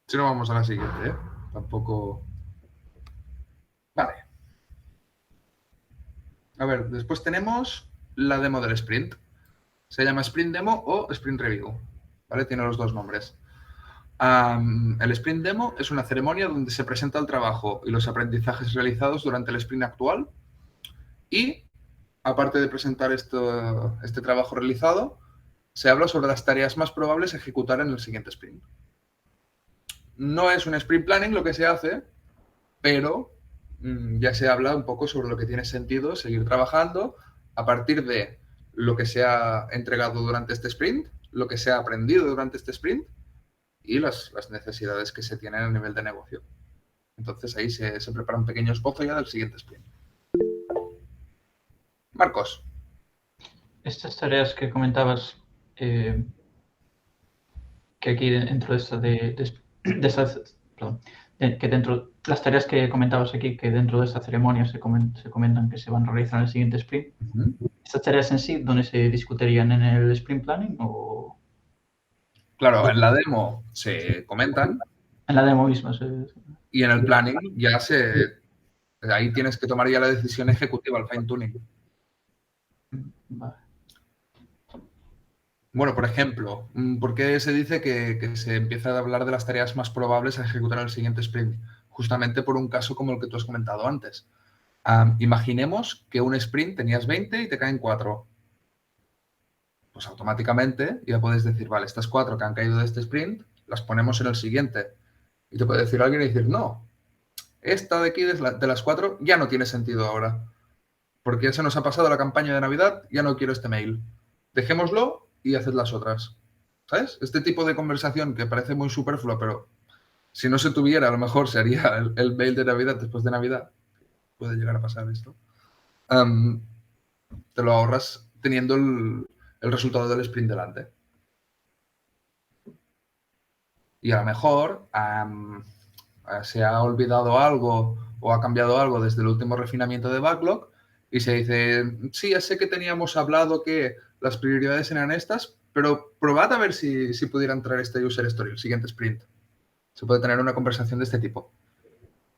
Si no, vamos a la siguiente, ¿eh? Tampoco... Vale. A ver, después tenemos la demo del sprint. Se llama Sprint Demo o Sprint Review, ¿vale? Tiene los dos nombres. El Sprint Demo es una ceremonia donde se presenta el trabajo y los aprendizajes realizados durante el sprint actual y, aparte de presentar este trabajo realizado, se habla sobre las tareas más probables a ejecutar en el siguiente sprint. No es un sprint planning lo que se hace, pero ya se habla un poco sobre lo que tiene sentido seguir trabajando a partir de lo que se ha entregado durante este sprint, lo que se ha aprendido durante este sprint y las necesidades que se tienen a nivel de negocio. Entonces ahí se prepara un pequeño esbozo ya del siguiente sprint. Marcos. Estas tareas que comentabas, que aquí dentro de las tareas que comentabas aquí, que dentro de esta ceremonia se comentan que se van a realizar en el siguiente sprint, ¿estas tareas en sí, dónde se discutirían en el sprint planning o...? Claro, en la demo se comentan. En la demo misma. Y en el planning ya ahí tienes que tomar ya la decisión ejecutiva, el fine tuning. Vale. Bueno, por ejemplo, ¿por qué se dice que se empieza a hablar de las tareas más probables a ejecutar en el siguiente sprint? Justamente por un caso como el que tú has comentado antes. Imaginemos que un sprint tenías 20 y te caen 4. Pues automáticamente ya puedes decir, vale, estas 4 que han caído de este sprint, las ponemos en el siguiente. Y te puede decir alguien y decir, no, esta de aquí, de las 4, ya no tiene sentido ahora. Porque ya se nos ha pasado la campaña de Navidad, ya no quiero este mail. Dejémoslo y haced las otras. ¿Sabes? Este tipo de conversación que parece muy superflua, pero si no se tuviera, a lo mejor se haría el mail de Navidad después de Navidad. Puede llegar a pasar esto. Te lo ahorras teniendo el resultado del sprint delante. Y a lo mejor se ha olvidado algo o ha cambiado algo desde el último refinamiento de backlog y se dice, sí, ya sé que teníamos hablado que las prioridades eran estas, pero probad a ver si pudiera entrar este user story, el siguiente sprint. Se puede tener una conversación de este tipo.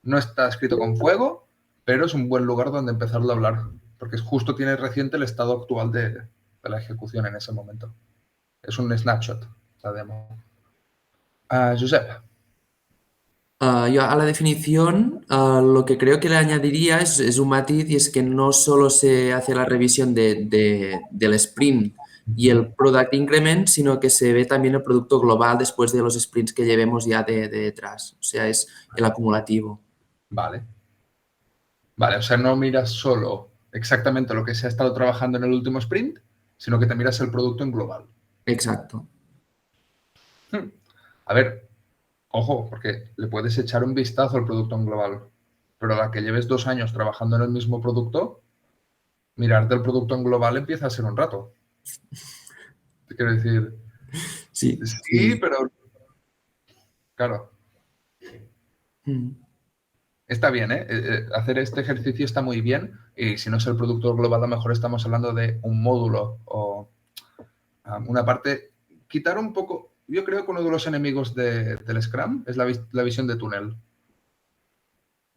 No está escrito con fuego, pero es un buen lugar donde empezarlo a hablar, porque justo tiene reciente el estado actual de la ejecución en ese momento. Es un snapshot, la demo. Josep. Yo a la definición lo que creo que le añadiría es un matiz y es que no solo se hace la revisión del sprint y el product increment, sino que se ve también el producto global después de los sprints que llevemos ya de detrás. O sea, es el acumulativo. Vale. Vale, o sea, no miras solo exactamente lo que se ha estado trabajando en el último sprint, sino que te miras el producto en global. Exacto. A ver, ojo, porque le puedes echar un vistazo al producto en global, pero a la que lleves 2 años trabajando en el mismo producto, mirarte el producto en global empieza a ser un rato. Te quiero decir, sí, pero claro. Está bien, ¿eh? Hacer este ejercicio está muy bien y si no es el producto global, a lo mejor estamos hablando de un módulo o una parte. Quitar un poco, yo creo que uno de los enemigos del Scrum es la visión de túnel.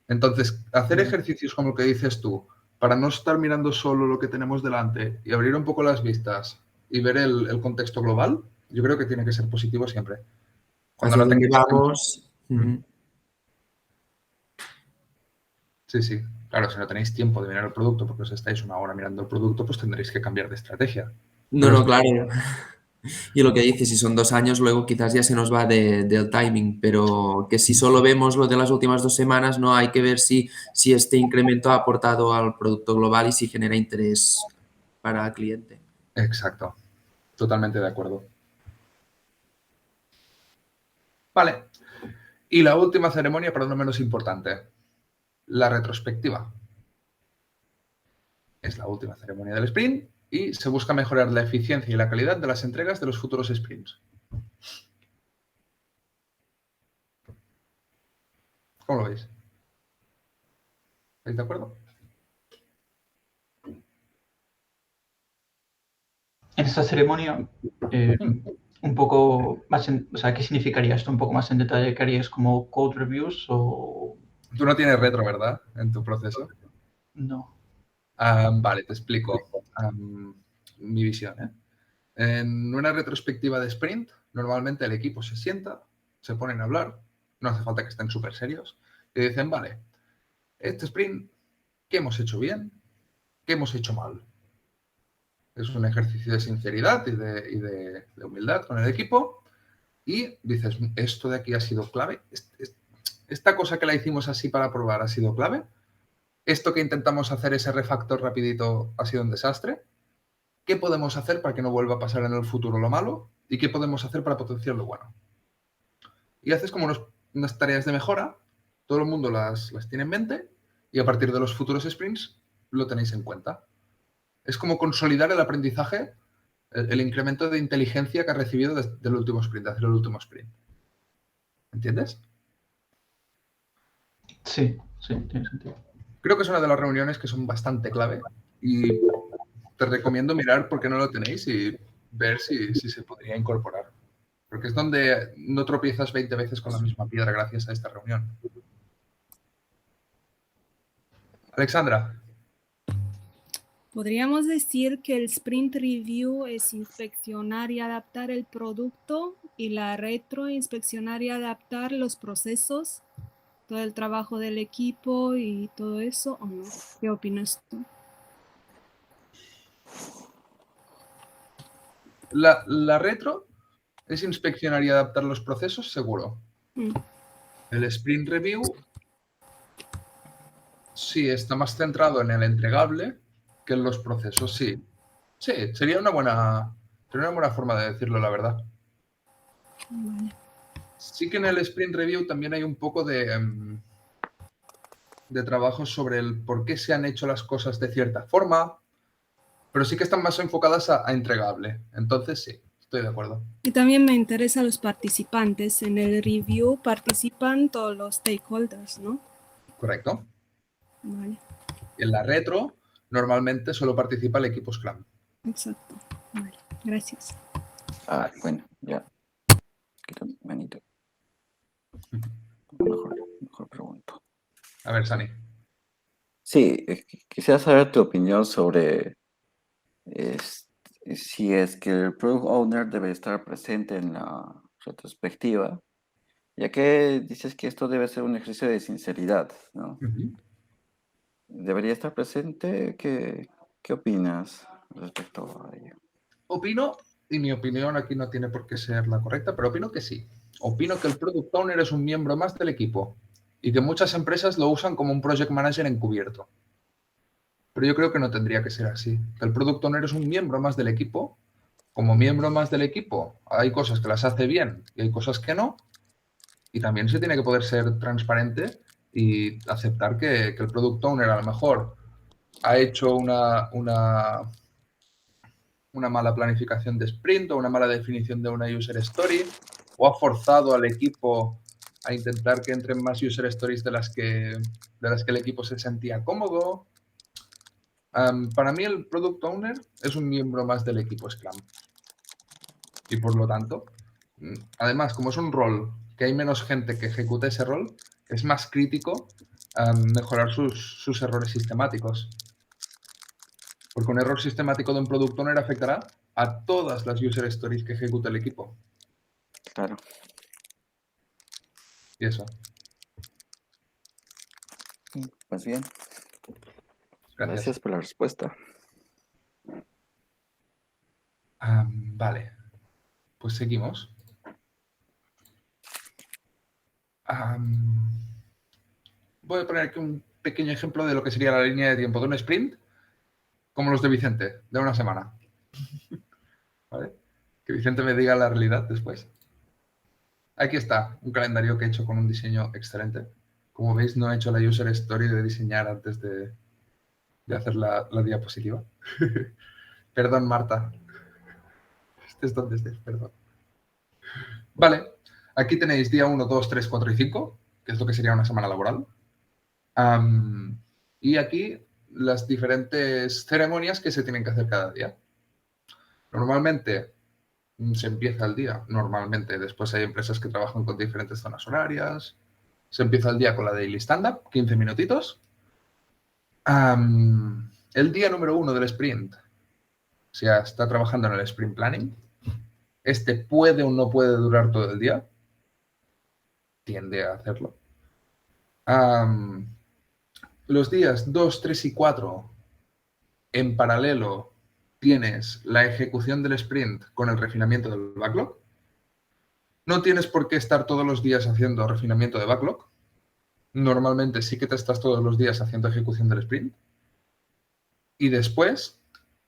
Entonces, hacer ejercicios como el que dices tú, para no estar mirando solo lo que tenemos delante y abrir un poco las vistas y ver el contexto global, yo creo que tiene que ser positivo siempre. Cuando no tengáis... Sí, sí. Claro, si no tenéis tiempo de mirar el producto porque os estáis 1 hora mirando el producto, pues tendréis que cambiar de estrategia. No, claro. Y lo que dices, si son 2 años, luego quizás ya se nos va del timing, pero que si solo vemos lo de las últimas 2 semanas, no hay que ver si este incremento ha aportado al producto global y si genera interés para el cliente. Exacto. Totalmente de acuerdo. Vale. Y la última ceremonia, pero no menos importante, la retrospectiva. es la última ceremonia del sprint y se busca mejorar la eficiencia y la calidad de las entregas de los futuros sprints. ¿Cómo lo veis? ¿Estáis de acuerdo? En esta ceremonia, un poco más, o sea, ¿qué significaría esto? Un poco más en detalle, ¿qué harías como code reviews o...? Tú no tienes retro, ¿verdad? En tu proceso. No. Vale, te explico mi visión. En una retrospectiva de sprint, normalmente el equipo se sienta, se ponen a hablar, no hace falta que estén súper serios, y dicen, vale, este sprint, ¿qué hemos hecho bien? ¿Qué hemos hecho mal? Es un ejercicio de sinceridad y de humildad con el equipo y dices, esto de aquí ha sido clave, esta cosa que la hicimos así para probar ha sido clave, esto que intentamos hacer ese refactor rapidito ha sido un desastre, ¿qué podemos hacer para que no vuelva a pasar en el futuro lo malo? ¿Y qué podemos hacer para potenciar lo bueno? Y haces como unas tareas de mejora, todo el mundo las tiene en mente y a partir de los futuros sprints lo tenéis en cuenta. Es como consolidar el aprendizaje, el incremento de inteligencia que has recibido desde el último sprint, hacer el último sprint. ¿Entiendes? Sí, tiene sentido. Creo que es una de las reuniones que son bastante clave y te recomiendo mirar por qué no lo tenéis y ver si se podría incorporar. Porque es donde no tropiezas 20 veces con la misma piedra gracias a esta reunión. Alexandra. Podríamos decir que el sprint review es inspeccionar y adaptar el producto y la retro inspeccionar y adaptar los procesos, todo el trabajo del equipo y todo eso, ¿o no? ¿Qué opinas tú? La retro es inspeccionar y adaptar los procesos, seguro. El sprint review sí está más centrado en el entregable que en los procesos, sí. Sí, sería una buena forma de decirlo, la verdad. Vale. Sí que en el sprint review también hay un poco de trabajo sobre el por qué se han hecho las cosas de cierta forma, pero sí que están más enfocadas a entregable. Entonces, sí, estoy de acuerdo. Y también me interesan los participantes. En el review participan todos los stakeholders, ¿no? Correcto. Vale. En la retro, normalmente solo participa el equipo Scrum. Exacto. Vale, gracias. Bueno, ya. Quito mi manito. Mejor pregunto. A ver, Sani. Sí, quisiera saber tu opinión sobre si es que el Product Owner debe estar presente en la retrospectiva, ya que dices que esto debe ser un ejercicio de sinceridad, ¿no? ¿Debería estar presente? ¿Qué opinas respecto a ello? Opino, y mi opinión aquí no tiene por qué ser la correcta, pero opino que sí. Opino que el Product Owner es un miembro más del equipo y que muchas empresas lo usan como un Project Manager encubierto. Pero yo creo que no tendría que ser así. El Product Owner es un miembro más del equipo. Como miembro más del equipo, hay cosas que las hace bien y hay cosas que no. Y también se tiene que poder ser transparente y aceptar que el Product Owner a lo mejor ha hecho una mala planificación de sprint o una mala definición de una user story o ha forzado al equipo a intentar que entren más user stories de las que el equipo se sentía cómodo. Para mí el Product Owner es un miembro más del equipo Scrum. Y por lo tanto, además, como es un rol que hay menos gente que ejecute ese rol, es más crítico mejorar sus errores sistemáticos. Porque un error sistemático de un Product Owner afectará a todas las user stories que ejecute el equipo. Claro. Y eso. Pues bien. Gracias por la respuesta. Vale. Pues seguimos. Voy a poner aquí un pequeño ejemplo de lo que sería la línea de tiempo de un sprint, como los de Vicente, de una semana. ¿Vale? Que Vicente me diga la realidad después. Aquí está un calendario que he hecho con un diseño excelente. Como veis, no he hecho la user story de diseñar antes de de hacer la diapositiva. Perdón, Marta. Estés donde estés, perdón. Vale, aquí tenéis día 1, 2, 3, 4 y 5, que es lo que sería una semana laboral. Y aquí las diferentes ceremonias que se tienen que hacer cada día. Normalmente se empieza el día, después hay empresas que trabajan con diferentes zonas horarias. Se empieza el día con la daily stand-up, 15 minutitos. El día número 1 del sprint, o sea, está trabajando en el sprint planning. Este puede o no puede durar todo el día. Tiende a hacerlo. Los días 2, 3 y 4, en paralelo, tienes la ejecución del sprint con el refinamiento del backlog. No tienes por qué estar todos los días haciendo refinamiento de backlog. Normalmente sí que te estás todos los días haciendo ejecución del sprint. Y después,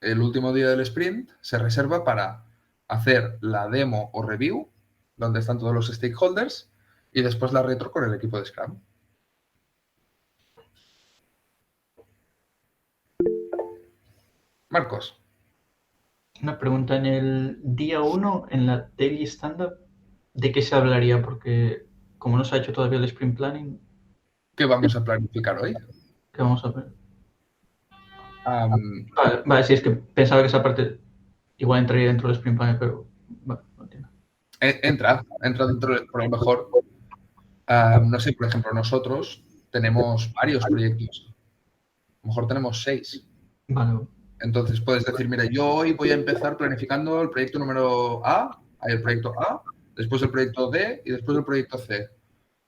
el último día del sprint se reserva para hacer la demo o review, donde están todos los stakeholders, y después la retro con el equipo de Scrum. Marcos. Una pregunta, en el día 1, en la daily stand-up, ¿de qué se hablaría? Porque como no se ha hecho todavía el sprint planning... ¿Qué vamos a planificar hoy? ¿Qué vamos a ver? Vale, sí, es que pensaba que esa parte igual entraría dentro del sprint planning, pero... Vale, no entiendo. Entra dentro, por lo mejor, no sé, por ejemplo, nosotros tenemos varios proyectos. A lo mejor tenemos 6. Vale. Entonces puedes decir, mira, yo hoy voy a empezar planificando el proyecto número A, hay el proyecto A, después el proyecto D y después el proyecto C.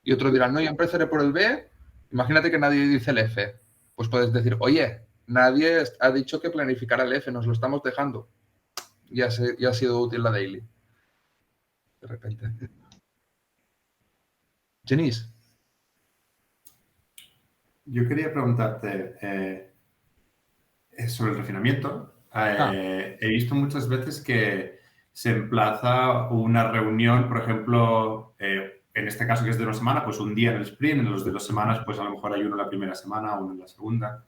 Y otro dirá, no, yo empezaré por el B, imagínate que nadie dice el F. Pues puedes decir, oye, nadie ha dicho que planificara el F, nos lo estamos dejando. Ya ha sido útil la daily. De repente. Jenis. Yo quería preguntarte sobre el refinamiento. He visto muchas veces que se emplaza una reunión, por ejemplo, en este caso que es de una semana, pues un día en el sprint, en los de 2 semanas, pues a lo mejor hay uno la primera semana, uno en la segunda.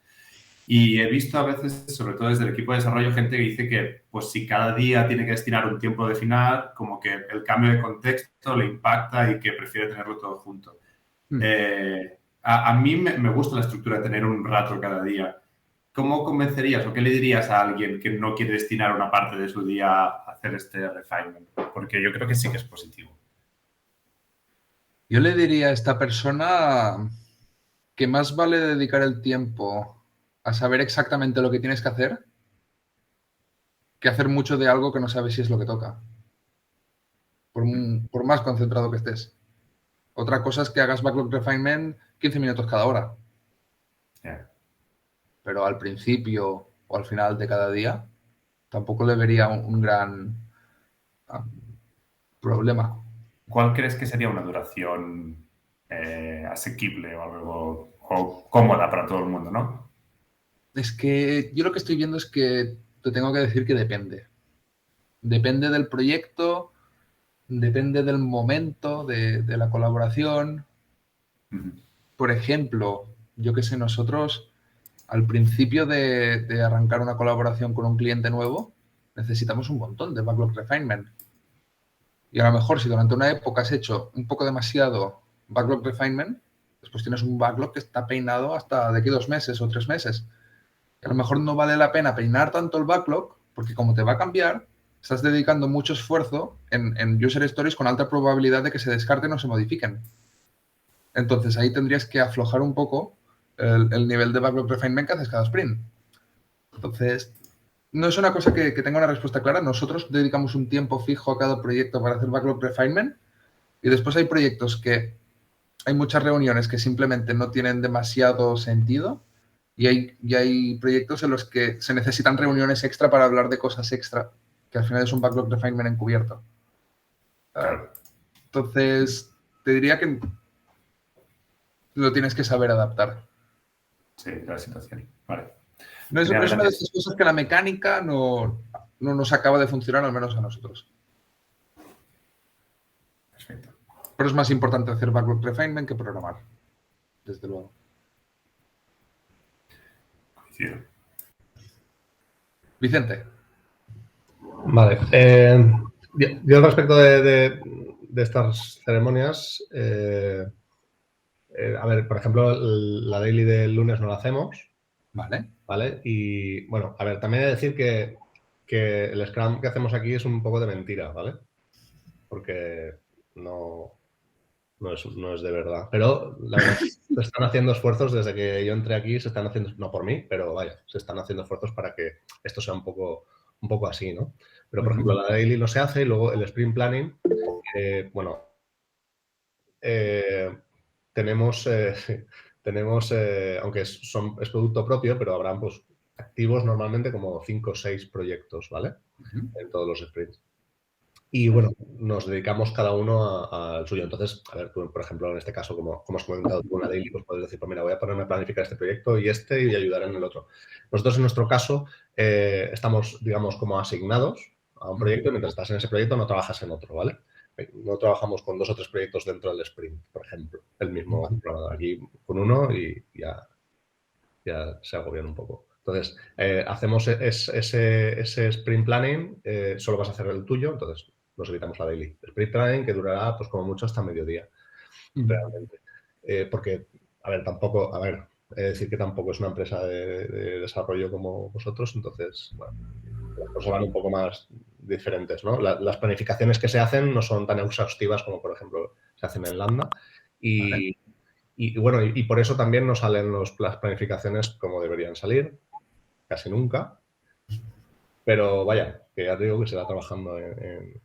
Y he visto a veces, sobre todo desde el equipo de desarrollo, gente que dice que pues si cada día tiene que destinar un tiempo de final, como que el cambio de contexto le impacta y que prefiere tenerlo todo junto. A mí me gusta la estructura de tener un rato cada día. ¿Cómo convencerías o qué le dirías a alguien que no quiere destinar una parte de su día a hacer este refinement? Porque yo creo que sí que es positivo. Yo le diría a esta persona que más vale dedicar el tiempo a saber exactamente lo que tienes que hacer que hacer mucho de algo que no sabes si es lo que toca. Por más concentrado que estés. Otra cosa es que hagas backlog refinement 15 minutos cada hora. Pero al principio o al final de cada día tampoco le vería un gran problema. ¿Cuál crees que sería una duración asequible o algo o cómoda para todo el mundo, no? Es que yo lo que estoy viendo es que te tengo que decir que depende. Depende del proyecto, depende del momento de la colaboración. Por ejemplo, yo que sé, nosotros al principio de arrancar una colaboración con un cliente nuevo necesitamos un montón de backlog refinement. Y a lo mejor si durante una época has hecho un poco demasiado backlog refinement, después tienes un backlog que está peinado hasta de aquí 2 meses o 3 meses. Y a lo mejor no vale la pena peinar tanto el backlog porque como te va a cambiar, estás dedicando mucho esfuerzo en user stories con alta probabilidad de que se descarten o se modifiquen. Entonces ahí tendrías que aflojar un poco el nivel de backlog refinement que haces cada sprint. Entonces, no es una cosa que tenga una respuesta clara. Nosotros dedicamos un tiempo fijo a cada proyecto para hacer backlog refinement y después hay proyectos que hay muchas reuniones que simplemente no tienen demasiado sentido y hay proyectos en los que se necesitan reuniones extra para hablar de cosas extra, que al final es un backlog refinement encubierto. Entonces, te diría que lo tienes que saber adaptar. Sí, la situación. Vale. No es una de esas cosas que la mecánica no nos acaba de funcionar, al menos a nosotros. Perfecto. Pero es más importante hacer backlog refinement que programar, desde luego. coincido. Vicente. Vale. Yo respecto de estas ceremonias, a ver, por ejemplo, la daily del lunes no la hacemos. Vale. ¿Vale? Y bueno, a ver, también he de decir que el Scrum que hacemos aquí es un poco de mentira, ¿vale? Porque no es de verdad. Pero la verdad es que se están haciendo esfuerzos desde que yo entré aquí, se están haciendo, no por mí, pero vaya, se están haciendo esfuerzos para que esto sea un poco así, ¿no? Pero, por ejemplo, la daily no se hace y luego el sprint planning, bueno, tenemos, aunque es producto propio, pero habrán pues, activos normalmente como 5 o 6 proyectos, ¿vale? En todos los sprints. Y bueno, nos dedicamos cada uno al suyo. Entonces, a ver, tú, por ejemplo, en este caso, como has comentado tú en la daily, pues puedes decir, pues mira, voy a ponerme a planificar este proyecto y ayudar en el otro. Nosotros, en nuestro caso, estamos, digamos, como asignados a un proyecto y mientras estás en ese proyecto no trabajas en otro, ¿vale? No trabajamos con 2 o 3 proyectos dentro del sprint, por ejemplo, el mismo programador. Aquí con uno y ya se agobian un poco. Entonces, hacemos ese sprint planning, solo vas a hacer el tuyo, entonces nos evitamos la daily. Sprint planning que durará, pues como mucho, hasta mediodía, realmente. Porque, a ver, he de decir que tampoco es una empresa de desarrollo como vosotros, entonces, bueno, las cosas van un poco más diferentes, ¿no? Las planificaciones que se hacen no son tan exhaustivas como, por ejemplo, se hacen en Lambda y bueno, y por eso también no salen las planificaciones como deberían salir, casi nunca. Pero vaya, que ya te digo que se va trabajando en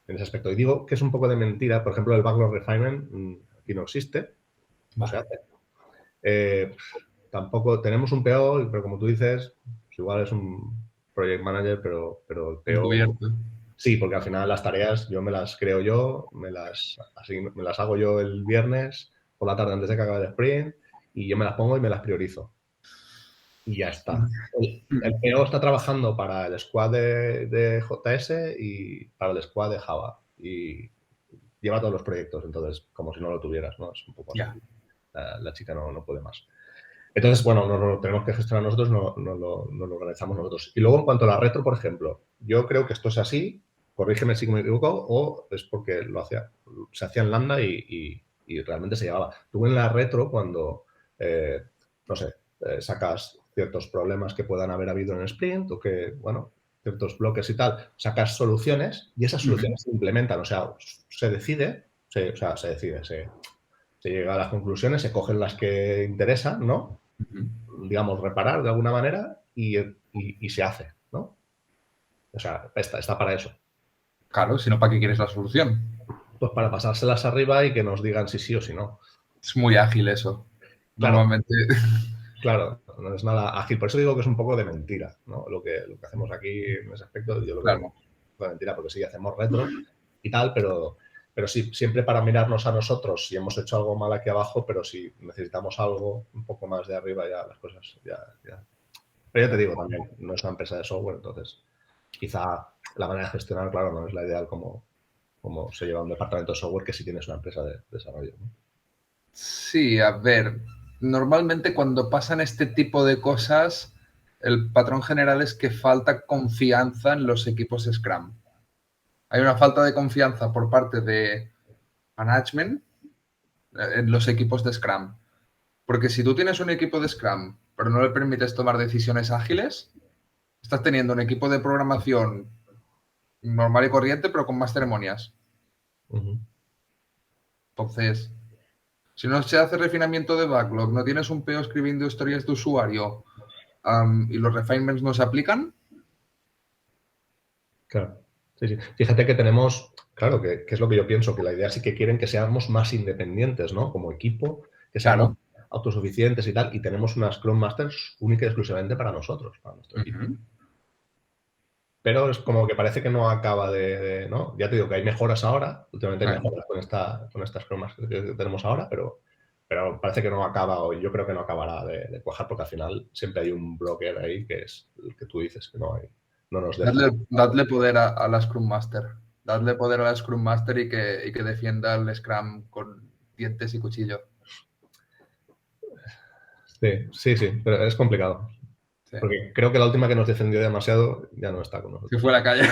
ese aspecto. Y digo que es un poco de mentira. Por ejemplo, el backlog refinement aquí no existe, no se hace. Tampoco tenemos un PO, pero como tú dices, pues igual es un project manager, pero el PO... Encubierto. Sí, porque al final las tareas yo me las creo yo, me las hago yo el viernes por la tarde antes de que acabe el sprint y yo me las pongo y me las priorizo. Y ya está. El PO está trabajando para el squad de JS y para el squad de Java y lleva todos los proyectos, entonces como si no lo tuvieras, ¿no? Es un poco así. La chica no puede más. Entonces, bueno, no lo tenemos que gestionar nosotros, no lo organizamos nosotros. Y luego, en cuanto a la retro, por ejemplo, yo creo que esto es así, corrígeme si me equivoco, o es porque se hacía en Lambda y realmente se llevaba. Tú en la retro, cuando, no sé, sacas ciertos problemas que puedan haber habido en el sprint o que, bueno, ciertos bloques y tal, sacas soluciones y esas soluciones se implementan, o sea, se llega a las conclusiones, se cogen las que interesan, ¿no? Digamos, reparar de alguna manera y se hace, ¿no? O sea, está para eso. Claro, si no, ¿para qué quieres la solución? Pues para pasárselas arriba y que nos digan si sí o si no. Es muy ágil eso. Claro. Normalmente... Claro, no es nada ágil. Por eso digo que es un poco de mentira, ¿no? Lo que hacemos aquí en ese aspecto, yo lo veo un poco de mentira, porque sí, hacemos retro y tal, pero sí, siempre para mirarnos a nosotros si hemos hecho algo mal aquí abajo, pero si necesitamos algo un poco más de arriba, ya las cosas ya. Pero ya te digo también, no es una empresa de software, entonces quizá la manera de gestionar, claro, no es la ideal como se lleva un departamento de software que sí tienes una empresa de desarrollo, ¿no? Sí, a ver, normalmente cuando pasan este tipo de cosas, el patrón general es que falta confianza en los equipos Scrum. Hay una falta de confianza por parte de management en los equipos de Scrum. Porque si tú tienes un equipo de Scrum, pero no le permites tomar decisiones ágiles, estás teniendo un equipo de programación normal y corriente, pero con más ceremonias. Entonces, si no se hace refinamiento de backlog, no tienes un PO escribiendo historias de usuario y los refinements no se aplican. Claro. Sí. Fíjate que tenemos, claro, que es lo que yo pienso, que la idea sí que quieren que seamos más independientes, ¿no? Como equipo, que seamos autosuficientes y tal, y tenemos unas Scrum Masters única y exclusivamente para nosotros, para nuestro equipo. Pero es como que parece que no acaba ¿no? Ya te digo que hay mejoras ahora, últimamente hay mejoras con estas Scrum Masters que tenemos ahora, pero parece que no acaba hoy. Yo creo que no acabará de cuajar porque al final siempre hay un blocker ahí que es el que tú dices, que no nos deja. Dadle poder a la Scrum Master. Dadle poder a la Scrum Master y que defienda el Scrum con dientes y cuchillo. Sí, pero es complicado. Sí. Porque creo que la última que nos defendió demasiado ya no está con nosotros. Se fue a la calle.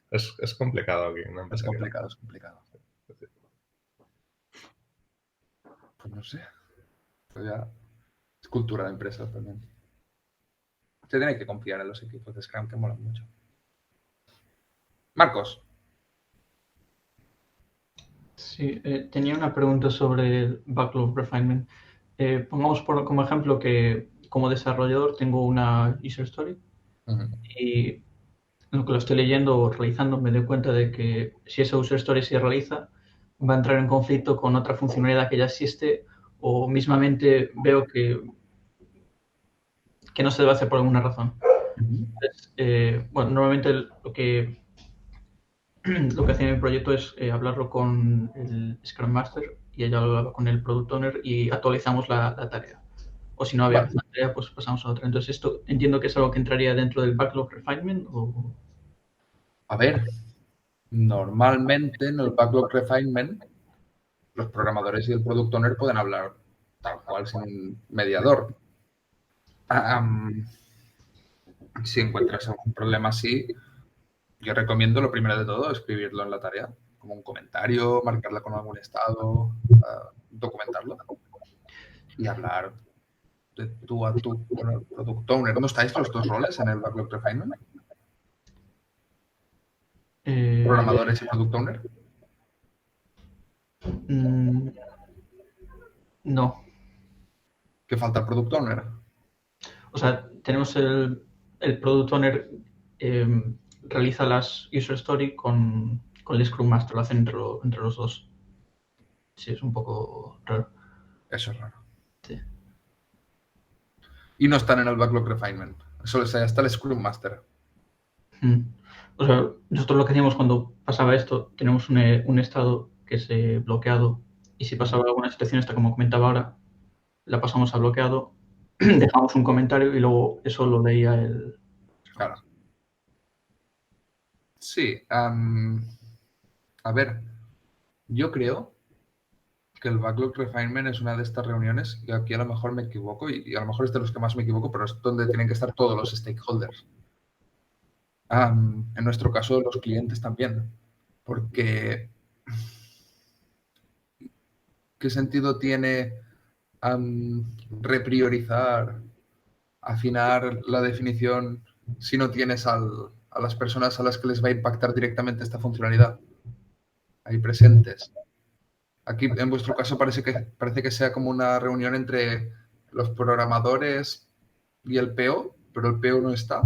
Es complicado aquí. Es complicado, es complicado. Pues no sé. Pues ya es cultura de empresa también. Se tiene que confiar en los equipos de Scrum que molan mucho. Marcos. Sí, tenía una pregunta sobre el Backlog Refinement. Pongamos como ejemplo que como desarrollador tengo una user story y lo que lo estoy leyendo o realizando me doy cuenta de que si esa user story se realiza va a entrar en conflicto con otra funcionalidad que ya existe o mismamente veo que no se debe hacer por alguna razón. Entonces, bueno, normalmente lo que hacía en mi proyecto es hablarlo con el Scrum Master y ella lo hablaba con el Product Owner y actualizamos la tarea. O si no había una tarea, pues pasamos a otra. Entonces, esto entiendo que es algo que entraría dentro del Backlog Refinement o... A ver, normalmente en el Backlog Refinement los programadores y el Product Owner pueden hablar tal cual sin un mediador. Si encuentras algún problema así, yo recomiendo lo primero de todo escribirlo en la tarea, como un comentario, marcarla con algún estado, documentarlo y hablar de tú a tú con el Product Owner. ¿No estáis los dos roles en el Backlog Refinement? ¿Programadores y Product Owner? No. ¿Qué falta el Product Owner? O sea, tenemos el Product Owner realiza las user story con el Scrum Master, lo hacen entre los dos. Sí, es un poco raro. Eso es raro. Sí. Y no están en el Backlog Refinement. Solo está el Scrum Master. O sea, nosotros lo que hacíamos cuando pasaba esto, tenemos un estado que es bloqueado y si pasaba alguna situación esta, como comentaba ahora, la pasamos a bloqueado, dejamos un comentario y luego eso lo leía el... Claro. Sí. A ver, yo creo que el Backlog Refinement es una de estas reuniones, y aquí a lo mejor me equivoco, y a lo mejor es de los que más me equivoco, pero es donde tienen que estar todos los stakeholders. En nuestro caso, los clientes también. Porque ¿qué sentido tiene repriorizar, afinar la definición si no tienes a las personas a las que les va a impactar directamente esta funcionalidad ahí presentes? Aquí, en vuestro caso, parece que sea como una reunión entre los programadores y el PO, pero el PO no está.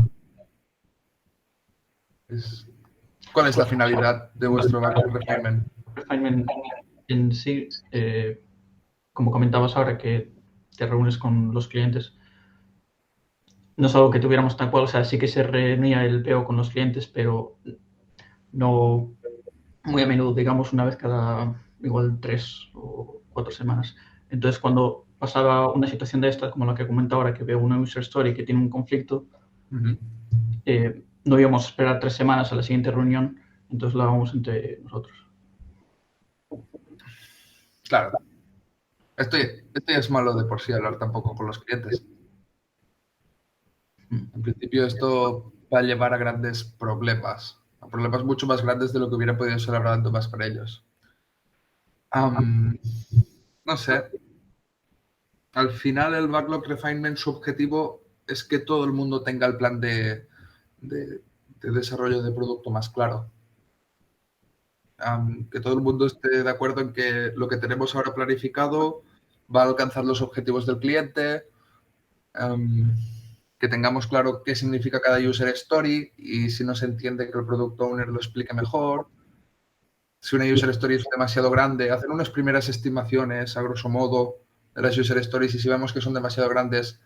¿Cuál es la finalidad de vuestro Backlog Refinement? Refinement en sí, como comentabas ahora, que te reúnes con los clientes, no es algo que tuviéramos tal cual, o sea, sí que se reunía el PO con los clientes, pero no muy a menudo, digamos una vez cada igual 3 o 4 semanas. Entonces, cuando pasaba una situación de esta, como la que comento ahora, que veo una user story que tiene un conflicto, no íbamos a esperar 3 semanas a la siguiente reunión, entonces la vamos entre nosotros. Claro. Esto ya es malo de por sí hablar tampoco con los clientes. En principio esto va a llevar a grandes problemas, a problemas mucho más grandes de lo que hubiera podido ser hablando más con ellos. No sé. Al final el Backlog Refinement, su objetivo es que todo el mundo tenga el plan de desarrollo de producto más claro. Que todo el mundo esté de acuerdo en que lo que tenemos ahora planificado va a alcanzar los objetivos del cliente, que tengamos claro qué significa cada user story y si no se entiende que el product owner lo explique mejor. Si una user story es demasiado grande, hacer unas primeras estimaciones a grosso modo de las user stories y si vemos que son demasiado grandes,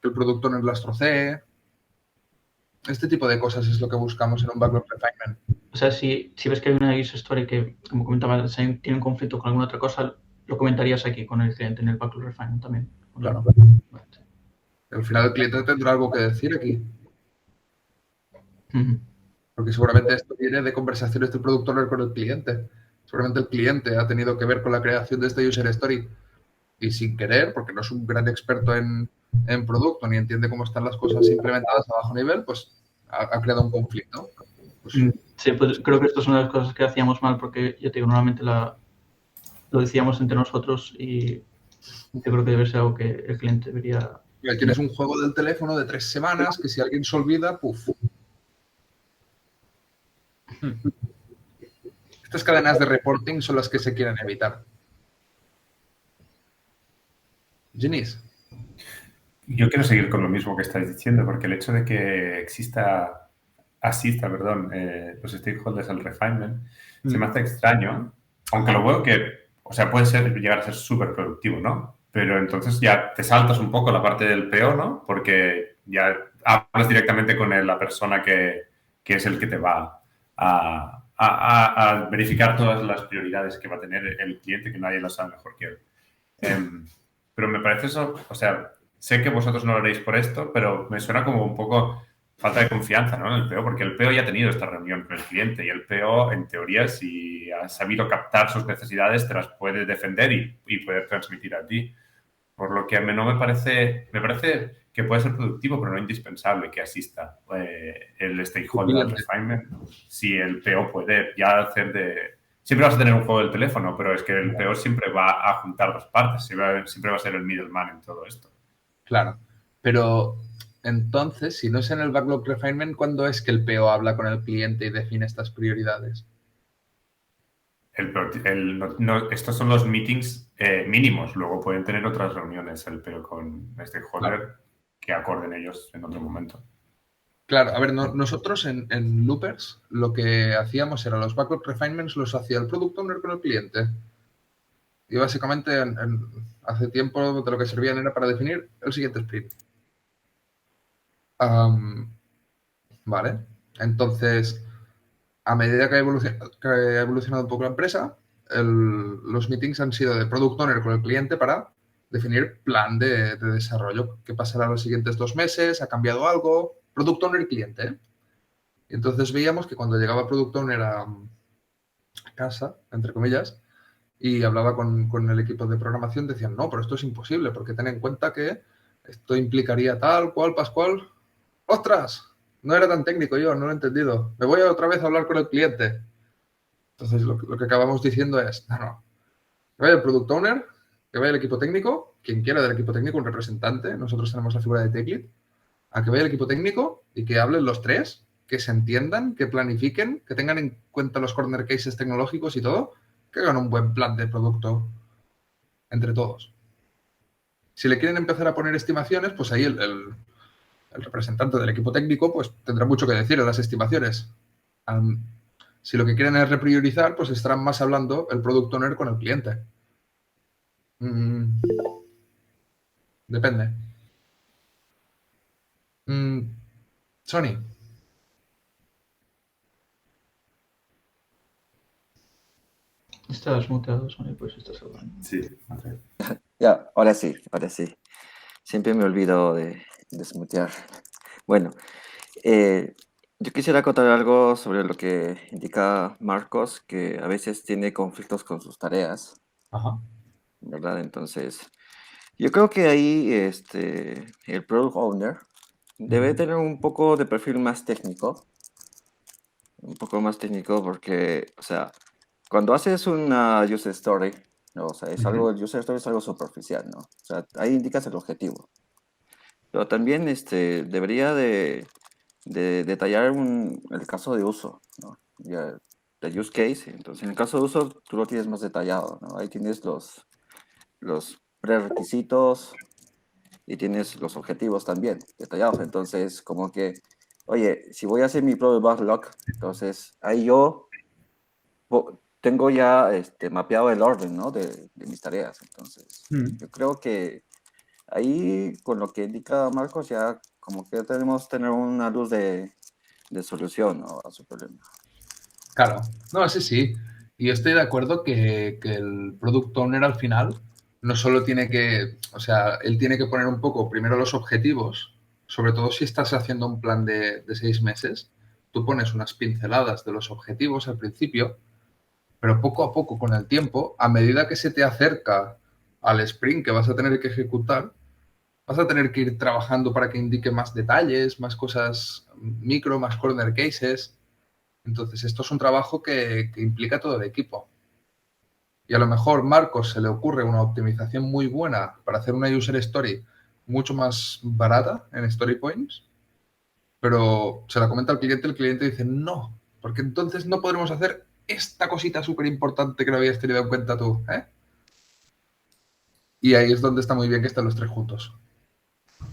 que el product owner las trocee. Este tipo de cosas es lo que buscamos en un Backlog Refinement. O sea, si ves que hay una user story que, como comentaba, tiene un conflicto con alguna otra cosa, lo comentarías aquí con el cliente en el Backlog Refinement también. Claro. Al final el cliente tendrá algo que decir aquí. Porque seguramente esto viene de conversaciones del product owner con el cliente. Seguramente el cliente ha tenido que ver con la creación de esta user story y sin querer, porque no es un gran experto en en producto ni entiende cómo están las cosas implementadas a bajo nivel, pues ha creado un conflicto. Pues, sí, pues creo que esto es una de las cosas que hacíamos mal porque, ya te digo, normalmente lo decíamos entre nosotros y yo creo que debe ser algo que el cliente debería... Tienes un juego del teléfono de 3 semanas que si alguien se olvida, ¡puf! Estas cadenas de reporting son las que se quieren evitar. Ginis. Yo quiero seguir con lo mismo que estáis diciendo, porque el hecho de que asista, los stakeholders al refinement, se me hace extraño, aunque lo veo que, o sea, puede llegar a ser súper productivo, ¿no? Pero entonces ya te saltas un poco la parte del PO, ¿no? Porque ya hablas directamente con la persona que es el que te va a verificar todas las prioridades que va a tener el cliente, que nadie las sabe mejor que él. Pero me parece eso, o sea, sé que vosotros no lo haréis por esto, pero me suena como un poco falta de confianza, ¿no? En el PO, porque el PO ya ha tenido esta reunión con el cliente y el PO, en teoría, si ha sabido captar sus necesidades, te las puede defender y poder transmitir a ti. Por lo que no me parece que puede ser productivo, pero no indispensable que asista el stakeholder al refinement. Si el PO puede ya hacer de... Siempre vas a tener un juego del teléfono, pero es que el PO siempre va a juntar dos partes, siempre va a ser el middleman en todo esto. Claro, pero entonces, si no es en el backlog refinement, ¿cuándo es que el PO habla con el cliente y define estas prioridades? Estos son los meetings mínimos. Luego pueden tener otras reuniones el PO con stakeholder que acorden ellos en otro momento. Claro, a ver, nosotros en Loopers lo que hacíamos era los backlog refinements los hacía el product owner con el cliente. Y básicamente hace tiempo de lo que servían era para definir el siguiente sprint. Vale, entonces, a medida que ha evolucionado un poco la empresa, los meetings han sido de product owner con el cliente para definir plan de desarrollo. ¿Qué pasará los siguientes 2 meses? ¿Ha cambiado algo? Product owner y cliente. ¿Eh? Y entonces veíamos que cuando llegaba product owner a casa, entre comillas, y hablaba con el equipo de programación, decían, no, pero esto es imposible, porque ten en cuenta que esto implicaría tal, cual, pascual. ¡Ostras! No era tan técnico yo, no lo he entendido. Me voy otra vez a hablar con el cliente. Entonces, lo que acabamos diciendo es, no. Que vaya el product owner, que vaya el equipo técnico, quien quiera del equipo técnico, un representante. Nosotros tenemos la figura de tech lead. A que vaya el equipo técnico y que hablen los tres, que se entiendan, que planifiquen, que tengan en cuenta los corner cases tecnológicos y todo, que hagan un buen plan de producto entre todos. Si le quieren empezar a poner estimaciones, pues ahí el representante del equipo técnico pues tendrá mucho que decir en las estimaciones. Si lo que quieren es repriorizar, pues estarán más hablando el product owner con el cliente. Depende. Sony. Estás muteado, Sony, pues estás hablando. Sí. Ya, ahora sí. Siempre me olvido de desmutear. Bueno, yo quisiera contar algo sobre lo que indica Marcos, que a veces tiene conflictos con sus tareas. Ajá. ¿Verdad? Entonces, yo creo que ahí el product owner debe tener un poco de perfil más técnico. Un poco más técnico porque, o sea, cuando haces una user story, ¿no? O sea, el user story es algo superficial, ¿no? O sea, ahí indicas el objetivo. Pero también debería de detallar el caso de uso, ¿no? Ya, el use case. Entonces, en el caso de uso, tú lo tienes más detallado, ¿no? Ahí tienes los prerequisitos y tienes los objetivos también detallados. Entonces, como que, oye, si voy a hacer mi product backlog, entonces ahí yo tengo ya mapeado el orden, ¿no? de mis tareas. Entonces, yo creo que ahí, con lo que indica Marcos, ya como que tenemos tener una luz de solución, ¿no? A su problema. Claro. No, sí. Y yo estoy de acuerdo que el product owner al final no solo tiene que, o sea, él tiene que poner un poco primero los objetivos, sobre todo si estás haciendo un plan de 6 meses, tú pones unas pinceladas de los objetivos al principio, pero poco a poco con el tiempo, a medida que se te acerca al sprint que vas a tener que ejecutar, vas a tener que ir trabajando para que indique más detalles, más cosas micro, más corner cases. Entonces, esto es un trabajo que implica todo el equipo. Y a lo mejor Marcos se le ocurre una optimización muy buena para hacer una user story mucho más barata en Story Points, pero se la comenta al cliente, el cliente dice no, porque entonces no podremos hacer esta cosita súper importante que no habías tenido en cuenta tú, ¿eh? Y ahí es donde está muy bien que estén los tres juntos. O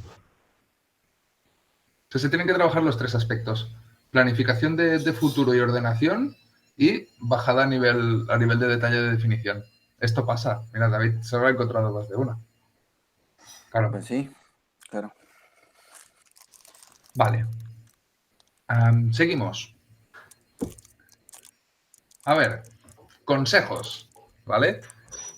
sea, se tienen que trabajar los tres aspectos. Planificación de futuro y ordenación y bajada a nivel de detalle de definición. Esto pasa. Mira, David se lo ha encontrado más de una. Claro. Pues sí, claro. Vale. Seguimos. A ver, consejos, ¿vale?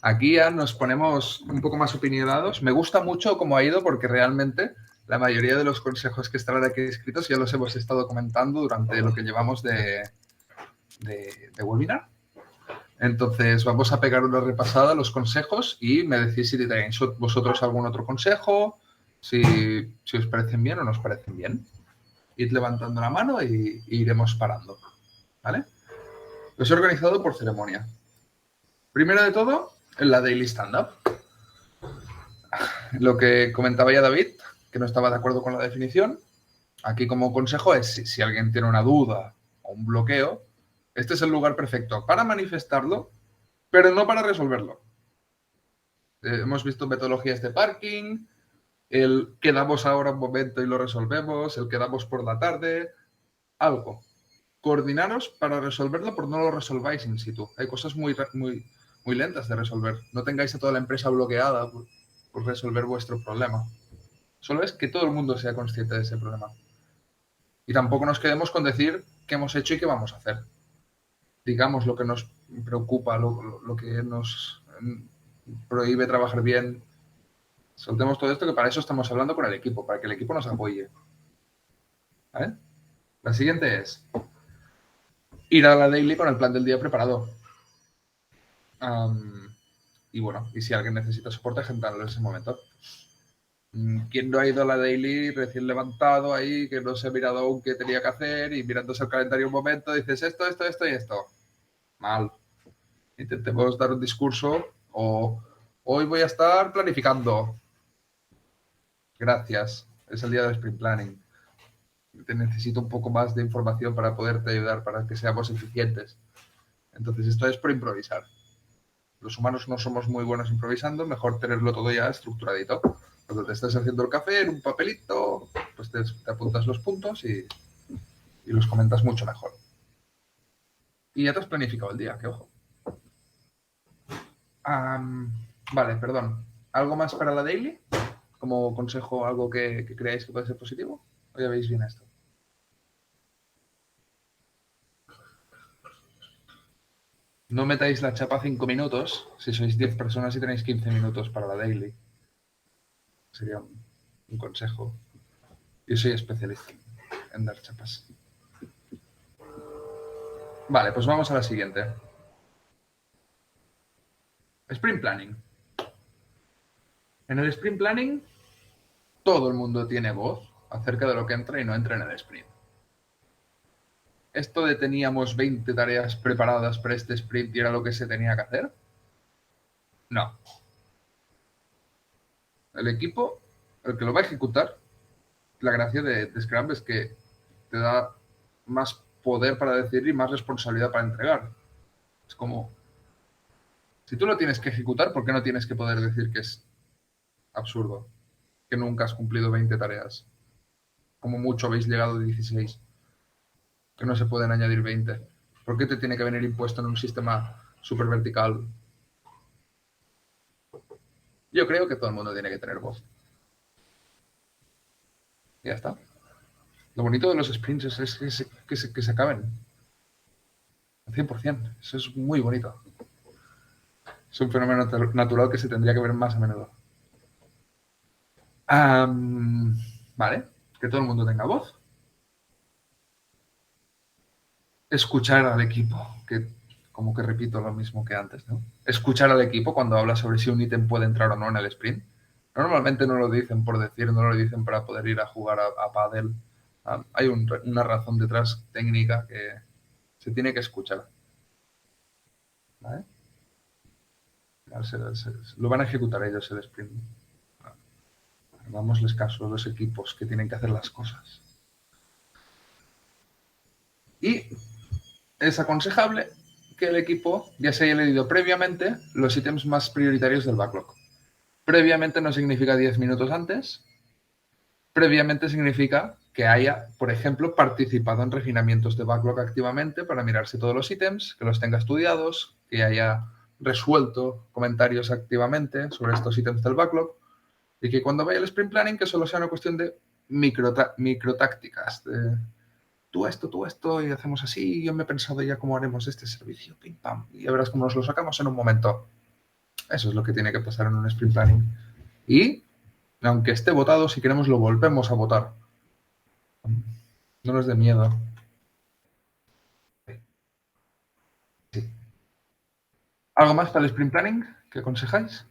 Aquí ya nos ponemos un poco más opinionados. Me gusta mucho cómo ha ido porque realmente la mayoría de los consejos que estarán aquí escritos ya los hemos estado comentando durante lo que llevamos de webinar. Entonces vamos a pegar una repasada a los consejos y me decís si tenéis vosotros algún otro consejo, si os parecen bien o no os parecen bien. Id levantando la mano y iremos parando, ¿vale? Los he organizado por ceremonia. Primero de todo, en la Daily Stand-Up. Lo que comentaba ya David, que no estaba de acuerdo con la definición, aquí como consejo es si alguien tiene una duda o un bloqueo, este es el lugar perfecto para manifestarlo, pero no para resolverlo. Hemos visto metodologías de parking, el quedamos ahora un momento y lo resolvemos, el quedamos por la tarde, algo. Coordinaros para resolverlo, pero no lo resolváis in situ. Hay cosas muy lentas de resolver. No tengáis a toda la empresa bloqueada por resolver vuestro problema. Solo es que todo el mundo sea consciente de ese problema. Y tampoco nos quedemos con decir qué hemos hecho y qué vamos a hacer. Digamos lo que nos preocupa, lo que nos prohíbe trabajar bien. Soltemos todo esto, que para eso estamos hablando con el equipo, para que el equipo nos apoye. ¿Vale? La siguiente es ir a la daily con el plan del día preparado. Y bueno, y si alguien necesita soporte, agendarlo en ese momento. ¿Quién no ha ido a la daily recién levantado ahí, que no se ha mirado aún qué tenía que hacer y mirándose el calendario un momento dices esto y esto? Mal. Intentemos dar un discurso o hoy voy a estar planificando. Gracias. Es el día del sprint planning. Te necesito un poco más de información para poderte ayudar, para que seamos eficientes. Entonces, esto es por improvisar. Los humanos no somos muy buenos improvisando, mejor tenerlo todo ya estructuradito. Cuando te estás haciendo el café en un papelito, pues te apuntas los puntos y los comentas mucho mejor. Y ya te has planificado el día, que ojo. Vale, perdón. ¿Algo más para la daily? Como consejo, algo que creáis que puede ser positivo. ¿O ya veis bien esto? No metáis la chapa 5 minutos si sois 10 personas y tenéis 15 minutos para la daily. Sería un consejo. Yo soy especialista en dar chapas. Vale, pues vamos a la siguiente. Sprint Planning. En el Sprint Planning, todo el mundo tiene voz acerca de lo que entra y no entra en el sprint. ¿Esto de teníamos 20 tareas preparadas para este sprint y era lo que se tenía que hacer? No. El equipo, el que lo va a ejecutar, la gracia de Scrum es que te da más poder para decidir y más responsabilidad para entregar. Es como, si tú lo tienes que ejecutar, ¿por qué no tienes que poder decir que es absurdo? Que nunca has cumplido 20 tareas. Como mucho habéis llegado a 16. Que no se pueden añadir 20. ¿Por qué te tiene que venir impuesto en un sistema súper vertical? Yo creo que todo el mundo tiene que tener voz. Y ya está. Lo bonito de los sprints es que se acaben. Al 100%. Eso es muy bonito. Es un fenómeno natural que se tendría que ver más a menudo. Vale. Que todo el mundo tenga voz. Escuchar al equipo, que como que repito lo mismo que antes, ¿no? Escuchar al equipo cuando habla sobre si un ítem puede entrar o no en el sprint. Normalmente no lo dicen por decir, no lo dicen para poder ir a jugar a pádel. Hay una razón detrás técnica que se tiene que escuchar. ¿Vale? Lo van a ejecutar ellos el sprint. Dámosles caso a los equipos que tienen que hacer las cosas. Y es aconsejable que el equipo ya se haya leído previamente los ítems más prioritarios del backlog. Previamente no significa 10 minutos antes. Previamente significa que haya, por ejemplo, participado en refinamientos de backlog activamente para mirarse todos los ítems, que los tenga estudiados, que haya resuelto comentarios activamente sobre estos ítems del backlog y que cuando vaya el sprint planning que solo sea una cuestión de microtácticas, de tú esto, y hacemos así, y yo me he pensado ya cómo haremos este servicio, pim pam, y ya verás cómo nos lo sacamos en un momento. Eso es lo que tiene que pasar en un sprint planning. Y, aunque esté votado, si queremos lo volvemos a votar. No nos dé miedo. Sí. ¿Algo más para el sprint planning que aconsejáis?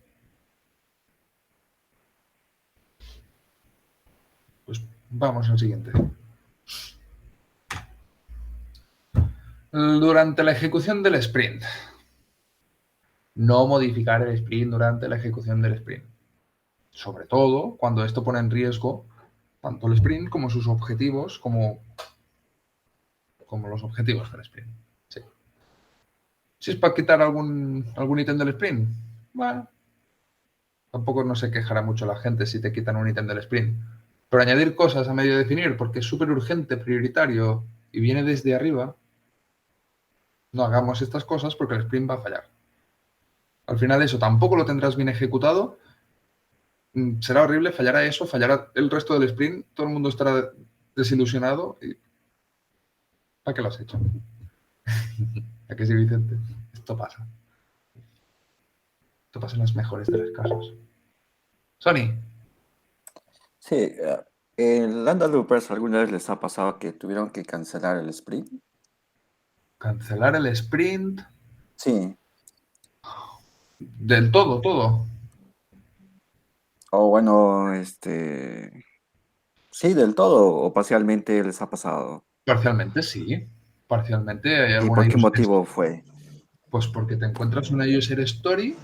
Pues vamos al siguiente. Durante la ejecución del sprint. No modificar el sprint durante la ejecución del sprint. Sobre todo cuando esto pone en riesgo tanto el sprint como sus objetivos, como los objetivos del sprint. Sí. Si es para quitar algún ítem del sprint, bueno, tampoco no se quejará mucho la gente si te quitan un ítem del sprint. Pero añadir cosas a medio definir porque es súper urgente, prioritario y viene desde arriba, no hagamos estas cosas porque el sprint va a fallar. Al final eso tampoco lo tendrás bien ejecutado. Será horrible, fallará eso, fallará el resto del sprint, todo el mundo estará desilusionado. Y... ¿para qué lo has hecho? ¿A qué sí, Vicente? Esto pasa. Esto pasa en los mejores de los casos. Sony. Sí, en Landa Loopers alguna vez les ha pasado que tuvieron que cancelar el sprint. ¿Cancelar el sprint? Sí. ¿Del todo? O bueno, sí, del todo o parcialmente les ha pasado. Parcialmente sí. Parcialmente hay ¿Y alguna por qué motivo fue? Pues porque te encuentras una user story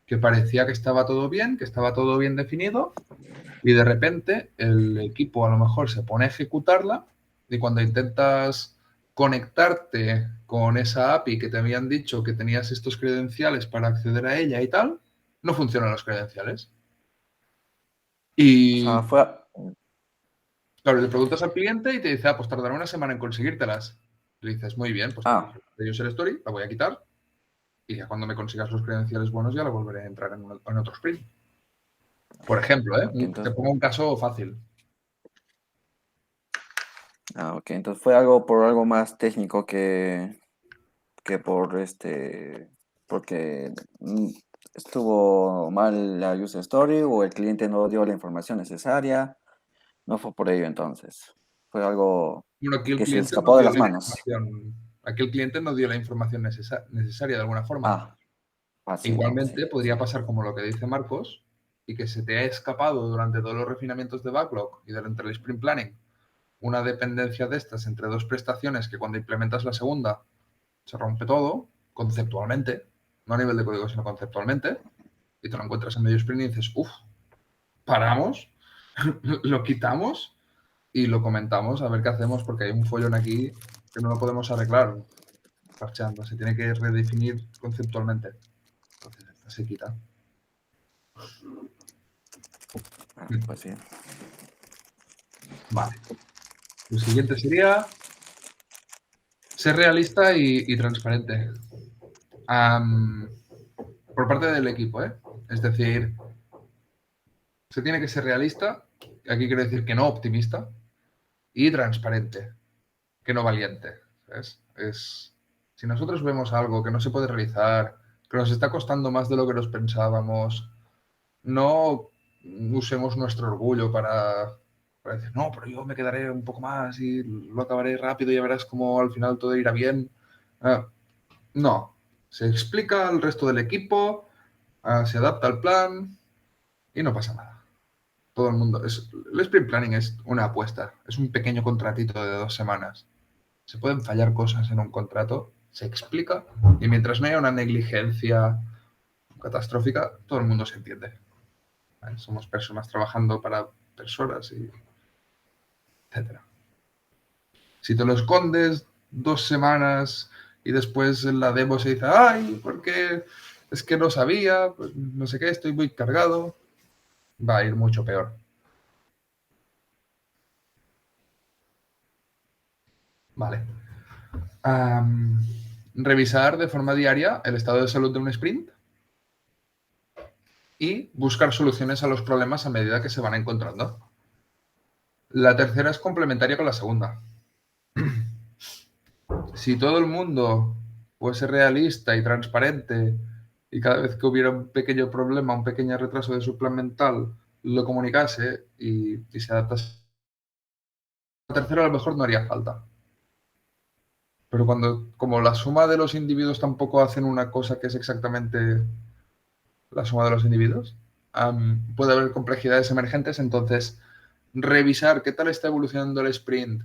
que parecía que estaba todo bien, que estaba todo bien definido, y de repente el equipo a lo mejor se pone a ejecutarla y cuando intentas conectarte con esa API que te habían dicho que tenías estos credenciales para acceder a ella y tal, no funcionan los credenciales. Y O sea, claro, le preguntas al cliente y te dice, pues tardará una semana en conseguírtelas. Le dices, muy bien, pues de user story la voy a quitar y ya cuando me consigas los credenciales buenos ya la volveré a entrar en otro sprint. Por ejemplo, te pongo un caso fácil. Ok, entonces fue algo por algo más técnico que por porque estuvo mal la user story o el cliente no dio la información necesaria. No fue por ello entonces. Fue algo que se escapó de las manos. Aquí el cliente no dio la información necesaria de alguna forma. Sí, igualmente sí. podría pasar como lo que dice Marcos y que se te ha escapado durante todos los refinamientos de backlog y durante el sprint planning una dependencia de estas entre dos prestaciones que cuando implementas la segunda se rompe todo conceptualmente, no a nivel de código sino conceptualmente, y te lo encuentras en medio sprint y dices, paramos, lo quitamos y lo comentamos a ver qué hacemos porque hay un follón aquí que no lo podemos arreglar parcheando, se tiene que redefinir conceptualmente. Entonces esta se quita. Pues sí. Vale. Lo siguiente sería ser realista y transparente. Por parte del equipo, ¿eh? Es decir, se tiene que ser realista, aquí quiero decir que no optimista, y transparente, que no valiente. ¿Sabes? Si nosotros vemos algo que no se puede realizar, que nos está costando más de lo que nos pensábamos, no usemos nuestro orgullo para decir, no, pero yo me quedaré un poco más y lo acabaré rápido y ya verás cómo al final todo irá bien. No, se explica al resto del equipo, se adapta al plan y no pasa nada. todo el mundo. El sprint planning es una apuesta, es un pequeño contratito de 2 semanas. Se pueden fallar cosas en un contrato, se explica, y mientras no haya una negligencia catastrófica, todo el mundo se entiende. ¿Vale? Somos personas trabajando para personas, y etcétera. Si te lo escondes 2 semanas y después en la demo se dice, ay, porque es que no sabía, pues no sé qué, estoy muy cargado, va a ir mucho peor. Vale. Revisar de forma diaria el estado de salud de un sprint y buscar soluciones a los problemas a medida que se van encontrando. La tercera es complementaria con la segunda. Si todo el mundo fuese realista y transparente y cada vez que hubiera un pequeño problema, un pequeño retraso de su plan mental, lo comunicase y se adaptase, la tercera a lo mejor no haría falta. Pero como la suma de los individuos tampoco hacen una cosa que es exactamente la suma de los individuos, puede haber complejidades emergentes, entonces revisar qué tal está evolucionando el sprint,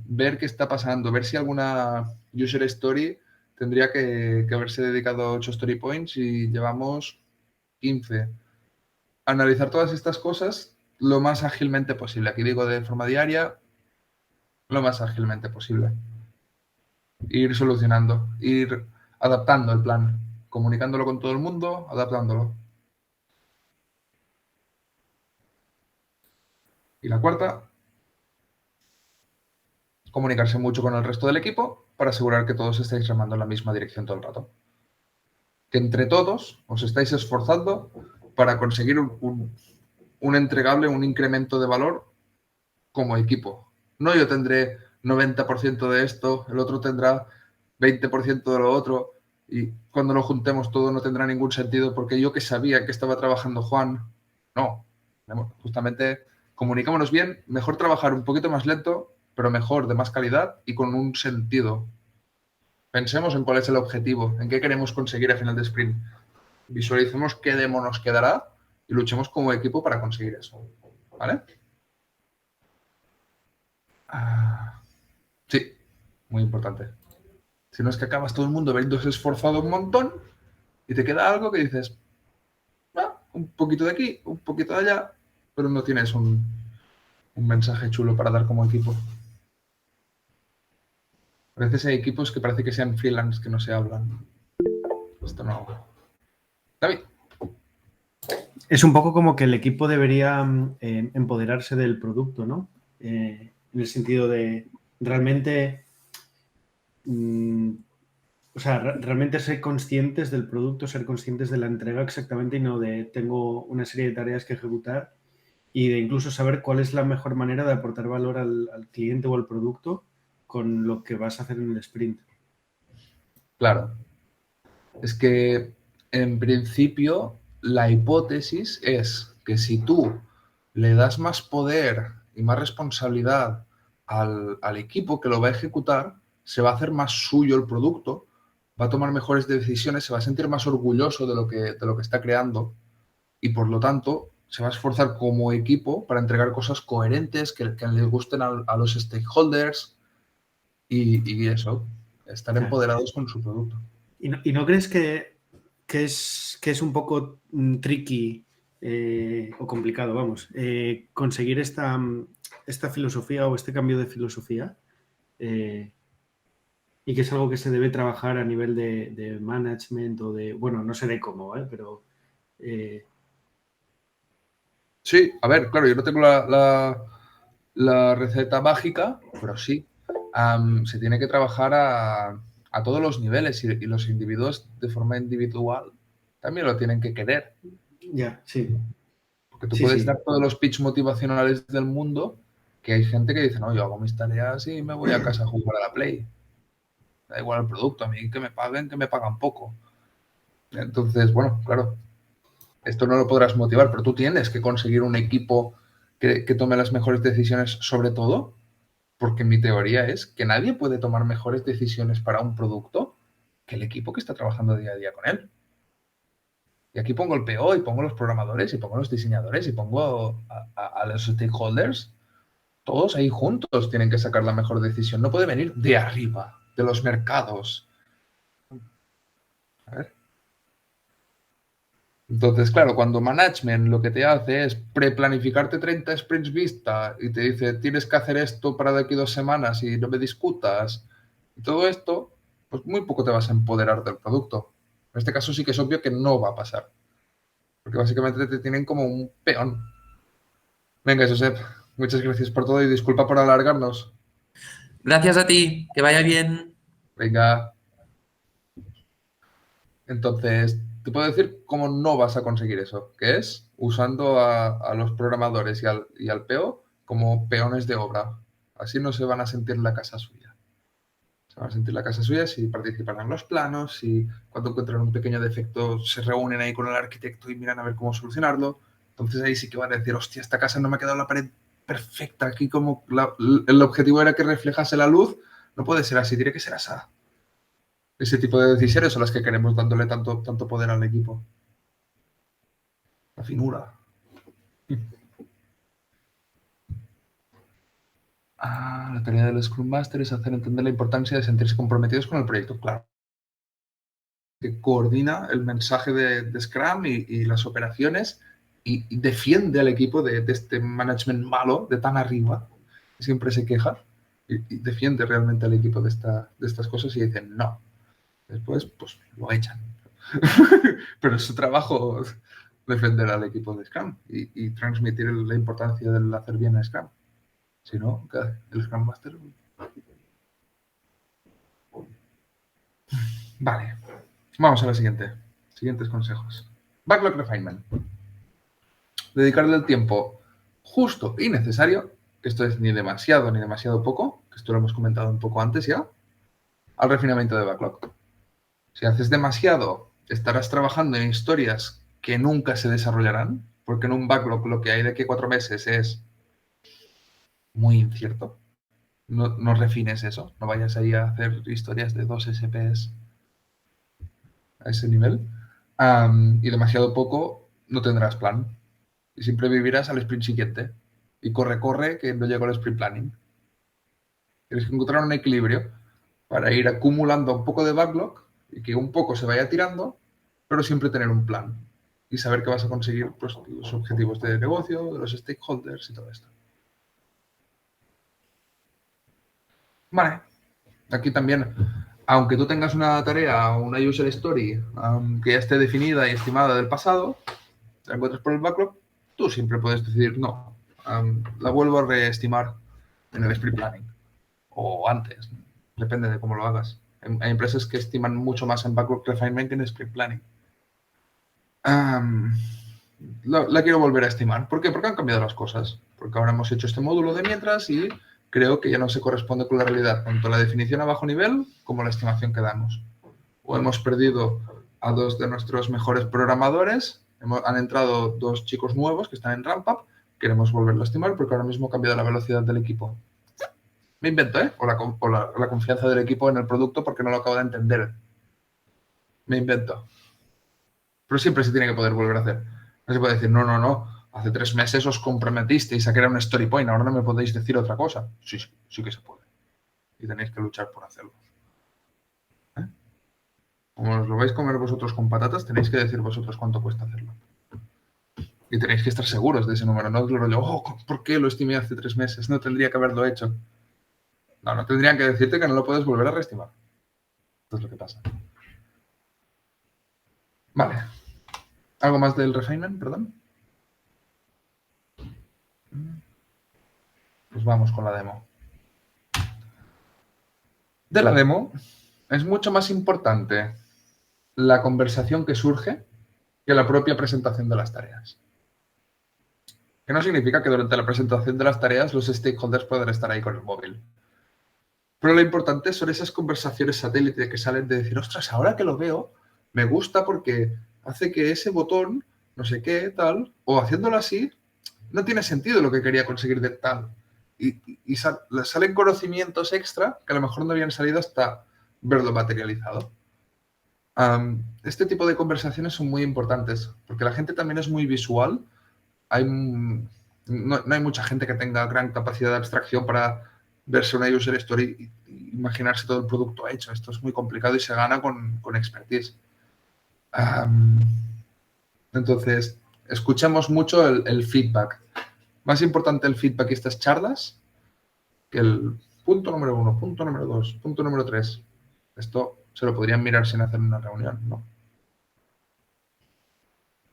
ver qué está pasando, ver si alguna user story tendría que haberse dedicado 8 story points y llevamos 15. Analizar todas estas cosas lo más ágilmente posible. Aquí digo de forma diaria, lo más ágilmente posible. Ir solucionando, ir adaptando el plan, comunicándolo con todo el mundo, adaptándolo. Y la cuarta, comunicarse mucho con el resto del equipo para asegurar que todos estáis remando en la misma dirección todo el rato. Que entre todos os estáis esforzando para conseguir un entregable, un incremento de valor como equipo. No yo tendré 90% de esto, el otro tendrá 20% de lo otro, y cuando lo juntemos todo no tendrá ningún sentido porque yo que sabía que estaba trabajando Juan, no. Justamente comunicémonos bien, mejor trabajar un poquito más lento, pero mejor, de más calidad y con un sentido. Pensemos en cuál es el objetivo, en qué queremos conseguir a final de sprint. Visualicemos qué demo nos quedará y luchemos como equipo para conseguir eso. ¿Vale? Sí, muy importante. Si no es que acabas todo el mundo habiéndose esforzado un montón y te queda algo que dices, un poquito de aquí, un poquito de allá, pero no tienes un mensaje chulo para dar como equipo. A veces hay equipos que parece que sean freelance, que no se hablan. Esto no. David. Es un poco como que el equipo debería empoderarse del producto, ¿no? En el sentido de realmente, realmente ser conscientes del producto, ser conscientes de la entrega exactamente y no de tengo una serie de tareas que ejecutar y de incluso saber cuál es la mejor manera de aportar valor al cliente o al producto con lo que vas a hacer en el sprint. Claro. Es que, en principio, la hipótesis es que si tú le das más poder y más responsabilidad al equipo que lo va a ejecutar, se va a hacer más suyo el producto, va a tomar mejores decisiones, se va a sentir más orgulloso de lo que está creando y, por lo tanto, se va a esforzar como equipo para entregar cosas coherentes que les gusten a los stakeholders y eso, estar empoderados con su producto. ¿Y no crees que es un poco tricky o complicado, vamos, conseguir esta filosofía o este cambio de filosofía? Y que es algo que se debe trabajar a nivel de management o de, bueno, no sé de cómo, pero... Sí, a ver, claro, yo no tengo la receta mágica, pero sí, se tiene que trabajar a todos los niveles y los individuos de forma individual también lo tienen que querer. Ya, sí. Porque tú puedes dar todos los pitch motivacionales del mundo, que hay gente que dice, no, yo hago mis tareas y me voy a casa a jugar a la Play. Da igual el producto, a mí que me pagan poco. Entonces, bueno, claro, esto no lo podrás motivar, pero tú tienes que conseguir un equipo que tome las mejores decisiones sobre todo, porque mi teoría es que nadie puede tomar mejores decisiones para un producto que el equipo que está trabajando día a día con él. Y aquí pongo el PO y pongo los programadores y pongo los diseñadores y pongo a los stakeholders. Todos ahí juntos tienen que sacar la mejor decisión. No puede venir de arriba, de los mercados. A ver. Entonces, claro, cuando management lo que te hace es preplanificarte 30 sprints vista y te dice tienes que hacer esto para de aquí 2 semanas y no me discutas y todo esto, pues muy poco te vas a empoderar del producto. En este caso sí que es obvio que no va a pasar. Porque básicamente te tienen como un peón. Venga, Josep, muchas gracias por todo y disculpa por alargarnos. Gracias a ti, que vaya bien. Venga. Entonces, te puedo decir cómo no vas a conseguir eso, que es usando a los programadores y al PO como peones de obra. Así no se van a sentir la casa suya. Se van a sentir la casa suya si participan en los planos, si cuando encuentran un pequeño defecto se reúnen ahí con el arquitecto y miran a ver cómo solucionarlo. Entonces ahí sí que van a decir, hostia, esta casa no me ha quedado la pared perfecta. Aquí como el objetivo era que reflejase la luz, no puede ser así, tiene que ser así. Ese tipo de decisiones son las que queremos dándole tanto poder al equipo. La finura. La tarea del Scrum Master es hacer entender la importancia de sentirse comprometidos con el proyecto, claro. Que coordina el mensaje de Scrum y las operaciones y defiende al equipo de este management malo, de tan arriba, que siempre se queja, y defiende realmente al equipo de estas cosas y dicen no. Después, pues lo echan. Pero es su trabajo defender al equipo de Scrum y transmitir la importancia del hacer bien a Scrum. Si no, el Scrum Master... Vale. Vamos a la siguiente. Siguientes consejos. Backlog Refinement. Dedicarle el tiempo justo y necesario, que esto es ni demasiado poco, que esto lo hemos comentado un poco antes ya, al refinamiento de backlog. Si haces demasiado, estarás trabajando en historias que nunca se desarrollarán, porque en un backlog lo que hay de aquí a 4 meses es muy incierto. No refines eso, no vayas ahí a hacer historias de 2 SPs a ese nivel. Y demasiado poco, no tendrás plan. Y siempre vivirás al sprint siguiente. Y corre, que no llega al sprint planning. Tienes que encontrar un equilibrio para ir acumulando un poco de backlog y que un poco se vaya tirando, pero siempre tener un plan y saber que vas a conseguir pues, los objetivos de negocio, de los stakeholders y todo esto. Vale. Aquí también, aunque tú tengas una tarea o una user story que ya esté definida y estimada del pasado, la encuentras por el backlog, tú siempre puedes decidir, no, la vuelvo a reestimar en el sprint planning o antes, depende de cómo lo hagas. Hay empresas que estiman mucho más en backlog refinement que en sprint planning. La quiero volver a estimar. ¿Por qué? Porque han cambiado las cosas. Porque ahora hemos hecho este módulo de mientras y creo que ya no se corresponde con la realidad, tanto la definición a bajo nivel como la estimación que damos. O hemos perdido a 2 de nuestros mejores programadores, han entrado 2 chicos nuevos que están en ramp-up, queremos volverlo a estimar porque ahora mismo ha cambiado la velocidad del equipo. Me invento, ¿eh? O la confianza del equipo en el producto porque no lo acabo de entender. Me invento. Pero siempre se tiene que poder volver a hacer. No se puede decir, no. Hace 3 meses os comprometisteis a crear un story point, ahora no me podéis decir otra cosa. Sí que se puede. Y tenéis que luchar por hacerlo. ¿Eh? Como os lo vais a comer vosotros con patatas, tenéis que decir vosotros cuánto cuesta hacerlo. Y tenéis que estar seguros de ese número. No os lo rollo, ¿por qué lo estimé hace 3 meses? No tendría que haberlo hecho. No tendrían que decirte que no lo puedes volver a reestimar. Esto es lo que pasa. Vale. ¿Algo más del refinement, perdón? Pues vamos con la demo. De la demo es mucho más importante la conversación que surge que la propia presentación de las tareas. Que no significa que durante la presentación de las tareas los stakeholders puedan estar ahí con el móvil. Pero lo importante son esas conversaciones satélite que salen de decir, ostras, ahora que lo veo, me gusta porque hace que ese botón, no sé qué, tal, o haciéndolo así, no tiene sentido lo que quería conseguir de tal. Y salen conocimientos extra que a lo mejor no habían salido hasta verlo materializado. Este tipo de conversaciones son muy importantes porque la gente también es muy visual. No hay mucha gente que tenga gran capacidad de abstracción para verse una user story e imaginarse todo el producto hecho. Esto es muy complicado y se gana con expertise. Entonces, escuchamos mucho el feedback. Más importante el feedback y estas charlas que el punto número 1, punto número 2, punto número 3. Esto se lo podrían mirar sin hacer una reunión, ¿no?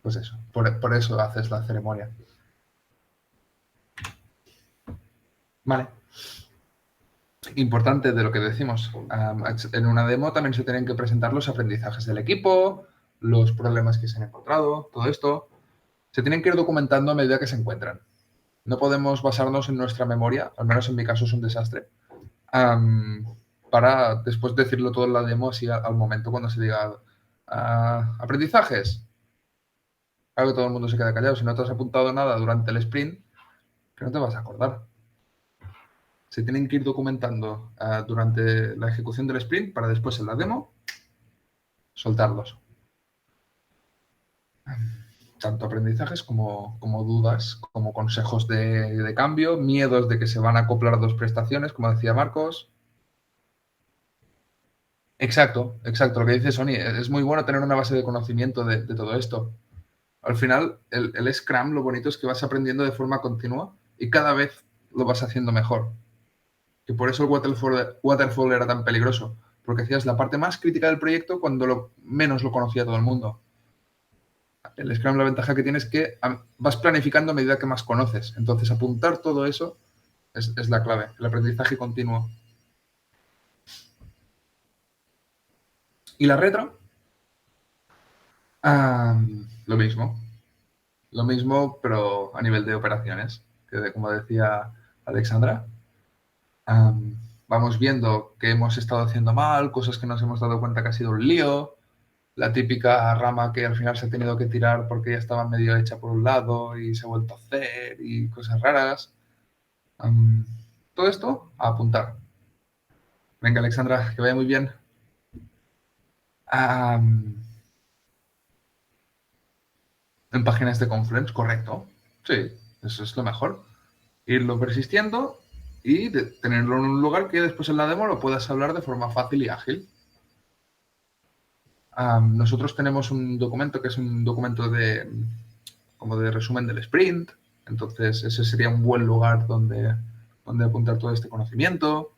Pues eso, por eso haces la ceremonia. Vale. Importante de lo que decimos. En una demo también se tienen que presentar los aprendizajes del equipo, los problemas que se han encontrado, todo esto. Se tienen que ir documentando a medida que se encuentran. No podemos basarnos en nuestra memoria, al menos en mi caso es un desastre, para después decirlo todo en la demo así al momento cuando se diga aprendizajes. Claro que todo el mundo se queda callado. Si no te has apuntado nada durante el sprint, que no te vas a acordar. Se tienen que ir documentando durante la ejecución del sprint para después en la demo soltarlos. Tanto aprendizajes como dudas, como consejos de cambio, miedos de que se van a acoplar dos prestaciones, como decía Marcos. Exacto, lo que dice Sony. Es muy bueno tener una base de conocimiento de todo esto. Al final, el Scrum, lo bonito es que vas aprendiendo de forma continua y cada vez lo vas haciendo mejor. Y por eso el waterfall era tan peligroso, porque hacías la parte más crítica del proyecto cuando menos lo conocía todo el mundo. El Scrum, la ventaja que tiene es que vas planificando a medida que más conoces. Entonces, apuntar todo eso es la clave, el aprendizaje continuo. ¿Y la retro? Lo mismo. Lo mismo, pero a nivel de operaciones, que como decía Alexandra, vamos viendo que hemos estado haciendo mal, cosas que nos hemos dado cuenta que ha sido un lío, la típica rama que al final se ha tenido que tirar porque ya estaba medio hecha por un lado y se ha vuelto a hacer y cosas raras. Todo esto a apuntar. Venga, Alexandra, que vaya muy bien. En páginas de Confluence, correcto. Sí, eso es lo mejor. Irlo persistiendo y tenerlo en un lugar que después en la demo lo puedas hablar de forma fácil y ágil. Nosotros tenemos un documento que es un documento como de resumen del sprint. Entonces, ese sería un buen lugar donde apuntar todo este conocimiento.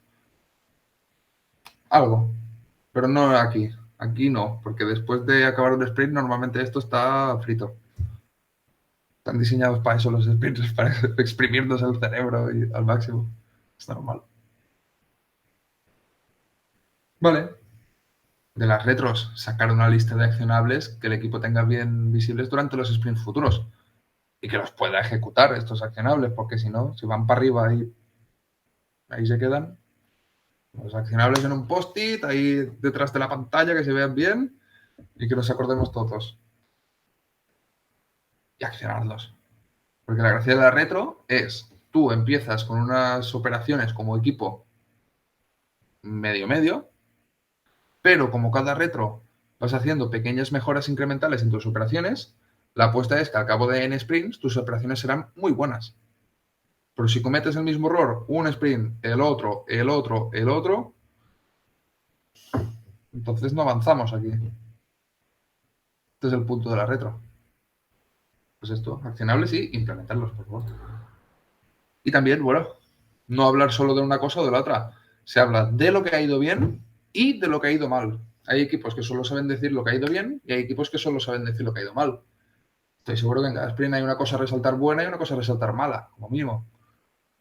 Algo, pero no aquí. Aquí no, porque después de acabar un sprint normalmente esto está frito. Están diseñados para eso los sprints, para exprimirnos el cerebro al máximo. Es normal. Vale. De las retros, sacar una lista de accionables que el equipo tenga bien visibles durante los sprints futuros y que los pueda ejecutar estos accionables, porque si no, si van para arriba ahí se quedan los accionables en un post-it, ahí detrás de la pantalla, que se vean bien y que los acordemos todos. Y accionarlos. Porque la gracia de la retro es, tú empiezas con unas operaciones como equipo medio, pero como cada retro vas haciendo pequeñas mejoras incrementales en tus operaciones, la apuesta es que al cabo de N sprints tus operaciones serán muy buenas. Pero si cometes el mismo error, un sprint, el otro, entonces no avanzamos aquí. Este es el punto de la retro. Pues esto, accionables y implementarlos, por favor. Y también, bueno, no hablar solo de una cosa o de la otra. Se habla de lo que ha ido bien y de lo que ha ido mal. Hay equipos que solo saben decir lo que ha ido bien y hay equipos que solo saben decir lo que ha ido mal. Estoy seguro que en cada sprint hay una cosa a resaltar buena y una cosa a resaltar mala, como mínimo.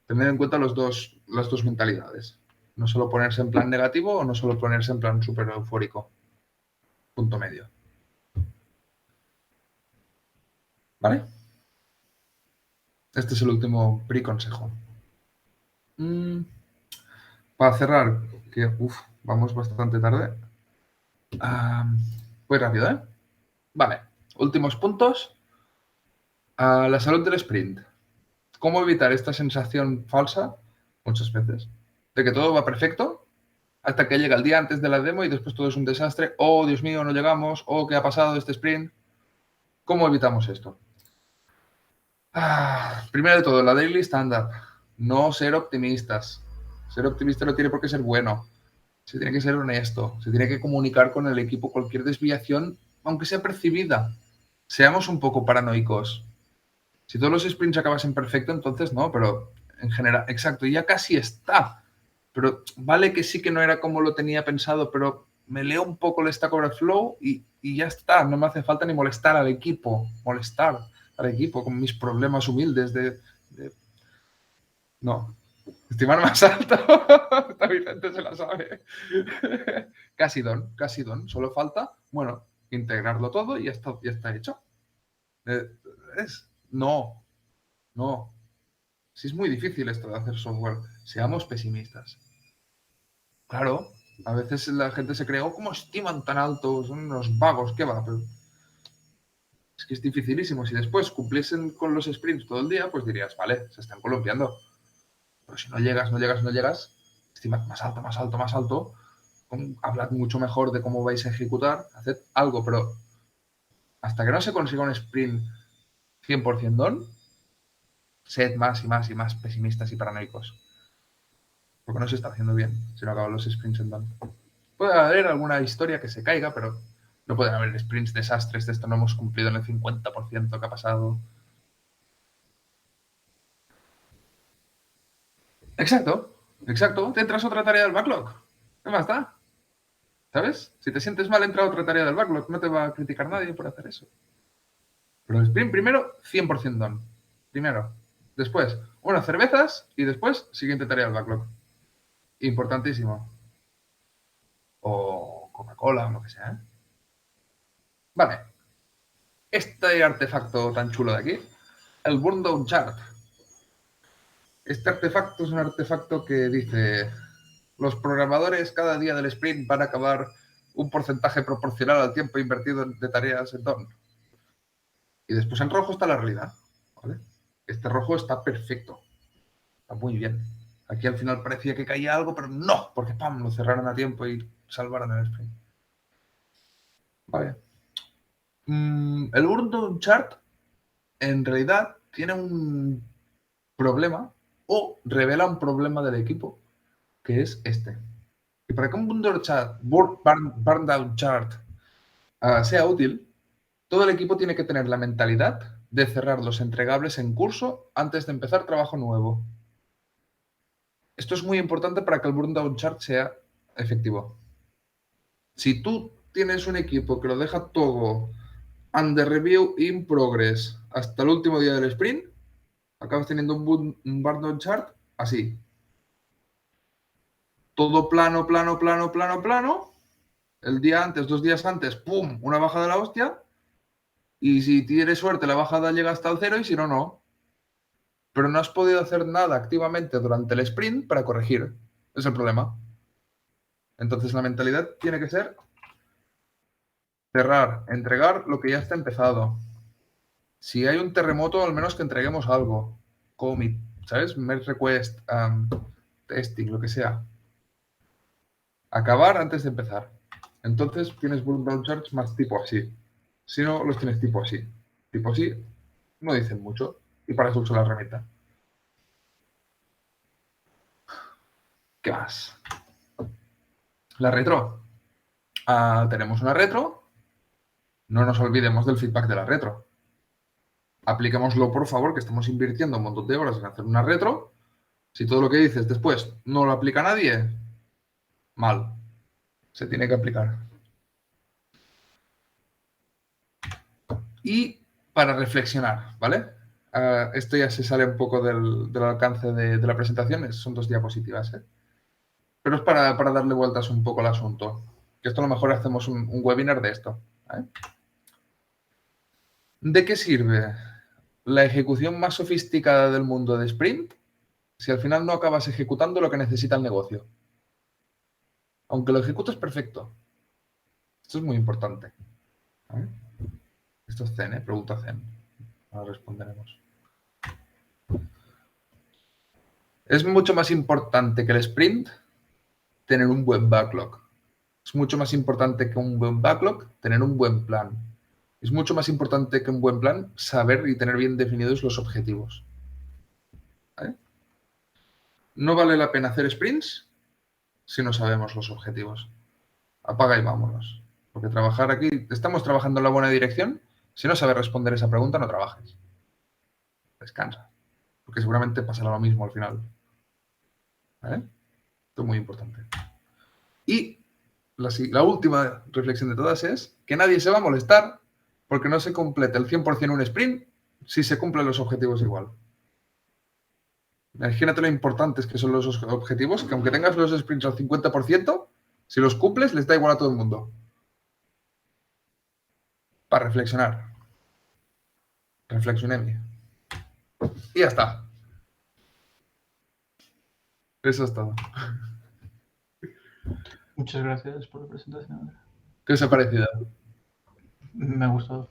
Tener en cuenta las dos mentalidades. No solo ponerse en plan negativo o no solo ponerse en plan súper eufórico. Punto medio. ¿Vale? Este es el último pre-consejo. Para cerrar, que vamos bastante tarde. Voy rápido, ¿eh? Vale. Últimos puntos. La salud del sprint. ¿Cómo evitar esta sensación falsa, muchas veces, de que todo va perfecto hasta que llega el día antes de la demo y después todo es un desastre. Oh, Dios mío, no llegamos. Oh, ¿qué ha pasado este sprint? ¿Cómo evitamos esto? Primero de todo, la daily stand-up. No ser optimistas. Ser optimista no tiene por qué ser bueno. Se tiene que ser honesto. Se tiene que comunicar con el equipo cualquier desviación, aunque sea percibida. Seamos un poco paranoicos. Si todos los sprints acabasen perfecto, entonces no, pero en general, exacto, ya casi está. Pero vale que sí que no era como lo tenía pensado, pero me leo un poco el Stack Overflow y ya está. No me hace falta ni molestar al equipo con mis problemas humildes No, estimar más alto. Esta Vicente se la sabe. Casi don. Solo falta, bueno, integrarlo todo y ya está hecho. No. Si es muy difícil esto de hacer software, seamos pesimistas. Claro, a veces la gente se cree, ¿cómo estiman tan alto? Son unos vagos, ¿qué va? Pero es que es dificilísimo. Si después cumpliesen con los sprints todo el día, pues dirías, vale, se están columpiando. Pero si no llegas, estimad más alto, hablad mucho mejor de cómo vais a ejecutar, haced algo, pero hasta que no se consiga un sprint 100% done, sed más y más pesimistas y paranoicos. Porque no se está haciendo bien si no acaban los sprints en done. Puede haber alguna historia que se caiga, pero no pueden haber sprints desastres de esto, no hemos cumplido en el 50% que ha pasado. Exacto. Te entras a otra tarea del backlog. ¿Qué más da? ¿Sabes? Si te sientes mal, entra a otra tarea del backlog. No te va a criticar nadie por hacer eso. Pero el sprint primero, 100% done. Primero. Después, unas cervezas y después, siguiente tarea del backlog. Importantísimo. O Coca-Cola o lo que sea, ¿eh? Vale. Este artefacto tan chulo de aquí, el Burn Down Chart. Este artefacto es un artefacto que dice: los programadores cada día del sprint van a acabar un porcentaje proporcional al tiempo invertido de tareas en done. Y después en rojo está la realidad, ¿vale? Este rojo está perfecto. Está muy bien. Aquí al final parecía que caía algo, pero no, porque ¡pam! Lo cerraron a tiempo y salvaron el sprint. Vale. El Burn Down Chart en realidad tiene un problema o revela un problema del equipo, que es este. Y para que un Burn Down Chart sea útil, todo el equipo tiene que tener la mentalidad de cerrar los entregables en curso antes de empezar trabajo nuevo. Esto es muy importante para que el Burn Down Chart sea efectivo. Si tú tienes un equipo que lo deja todo under review in progress hasta el último día del sprint, acabas teniendo un Burn Down Chart así. Todo plano. El día antes, 2 días antes, ¡pum!, una bajada de la hostia. Y si tienes suerte, la bajada llega hasta el 0 y si no, no. Pero no has podido hacer nada activamente durante el sprint para corregir. Es el problema. Entonces la mentalidad tiene que ser cerrar, entregar lo que ya está empezado. Si hay un terremoto, al menos que entreguemos algo. Commit, ¿sabes? Merge request, testing, lo que sea. Acabar antes de empezar. Entonces tienes Burn Down Charts más tipo así. Si no, los tienes tipo así. Tipo así no dicen mucho. Y para eso uso la herramienta. ¿Qué más? La retro. Tenemos una retro. No nos olvidemos del feedback de la retro. Apliquémoslo, por favor, que estamos invirtiendo un montón de horas en hacer una retro. Si todo lo que dices después no lo aplica nadie, mal. Se tiene que aplicar. Y para reflexionar, ¿vale? Esto ya se sale un poco del alcance de la presentación. Son 2 diapositivas, ¿eh? Pero es para darle vueltas un poco al asunto. Que esto a lo mejor hacemos un webinar de esto, ¿vale? ¿De qué sirve la ejecución más sofisticada del mundo de sprint si al final no acabas ejecutando lo que necesita el negocio? Aunque lo ejecutes perfecto. Esto es muy importante, ¿vale? Esto es Zen, ¿eh? Pregunta Zen. Ahora responderemos. Es mucho más importante que el sprint tener un buen backlog. Es mucho más importante que un buen backlog tener un buen plan. Es mucho más importante que un buen plan saber y tener bien definidos los objetivos. ¿Vale? No vale la pena hacer sprints si no sabemos los objetivos. Apaga y vámonos. Porque trabajar aquí, estamos trabajando en la buena dirección. Si no sabes responder esa pregunta, no trabajes. Descansa. Porque seguramente pasará lo mismo al final. ¿Vale? Esto es muy importante. Y la última reflexión de todas es que nadie se va a molestar porque no se completa el 100% un sprint si se cumplen los objetivos igual. Imagínate lo importantes que son los objetivos, que aunque tengas los sprints al 50%, si los cumples les da igual a todo el mundo. Para reflexionar. Reflexionemos. Y ya está. Eso es todo. Muchas gracias por la presentación. ¿Qué os ha parecido? Me ha gustado.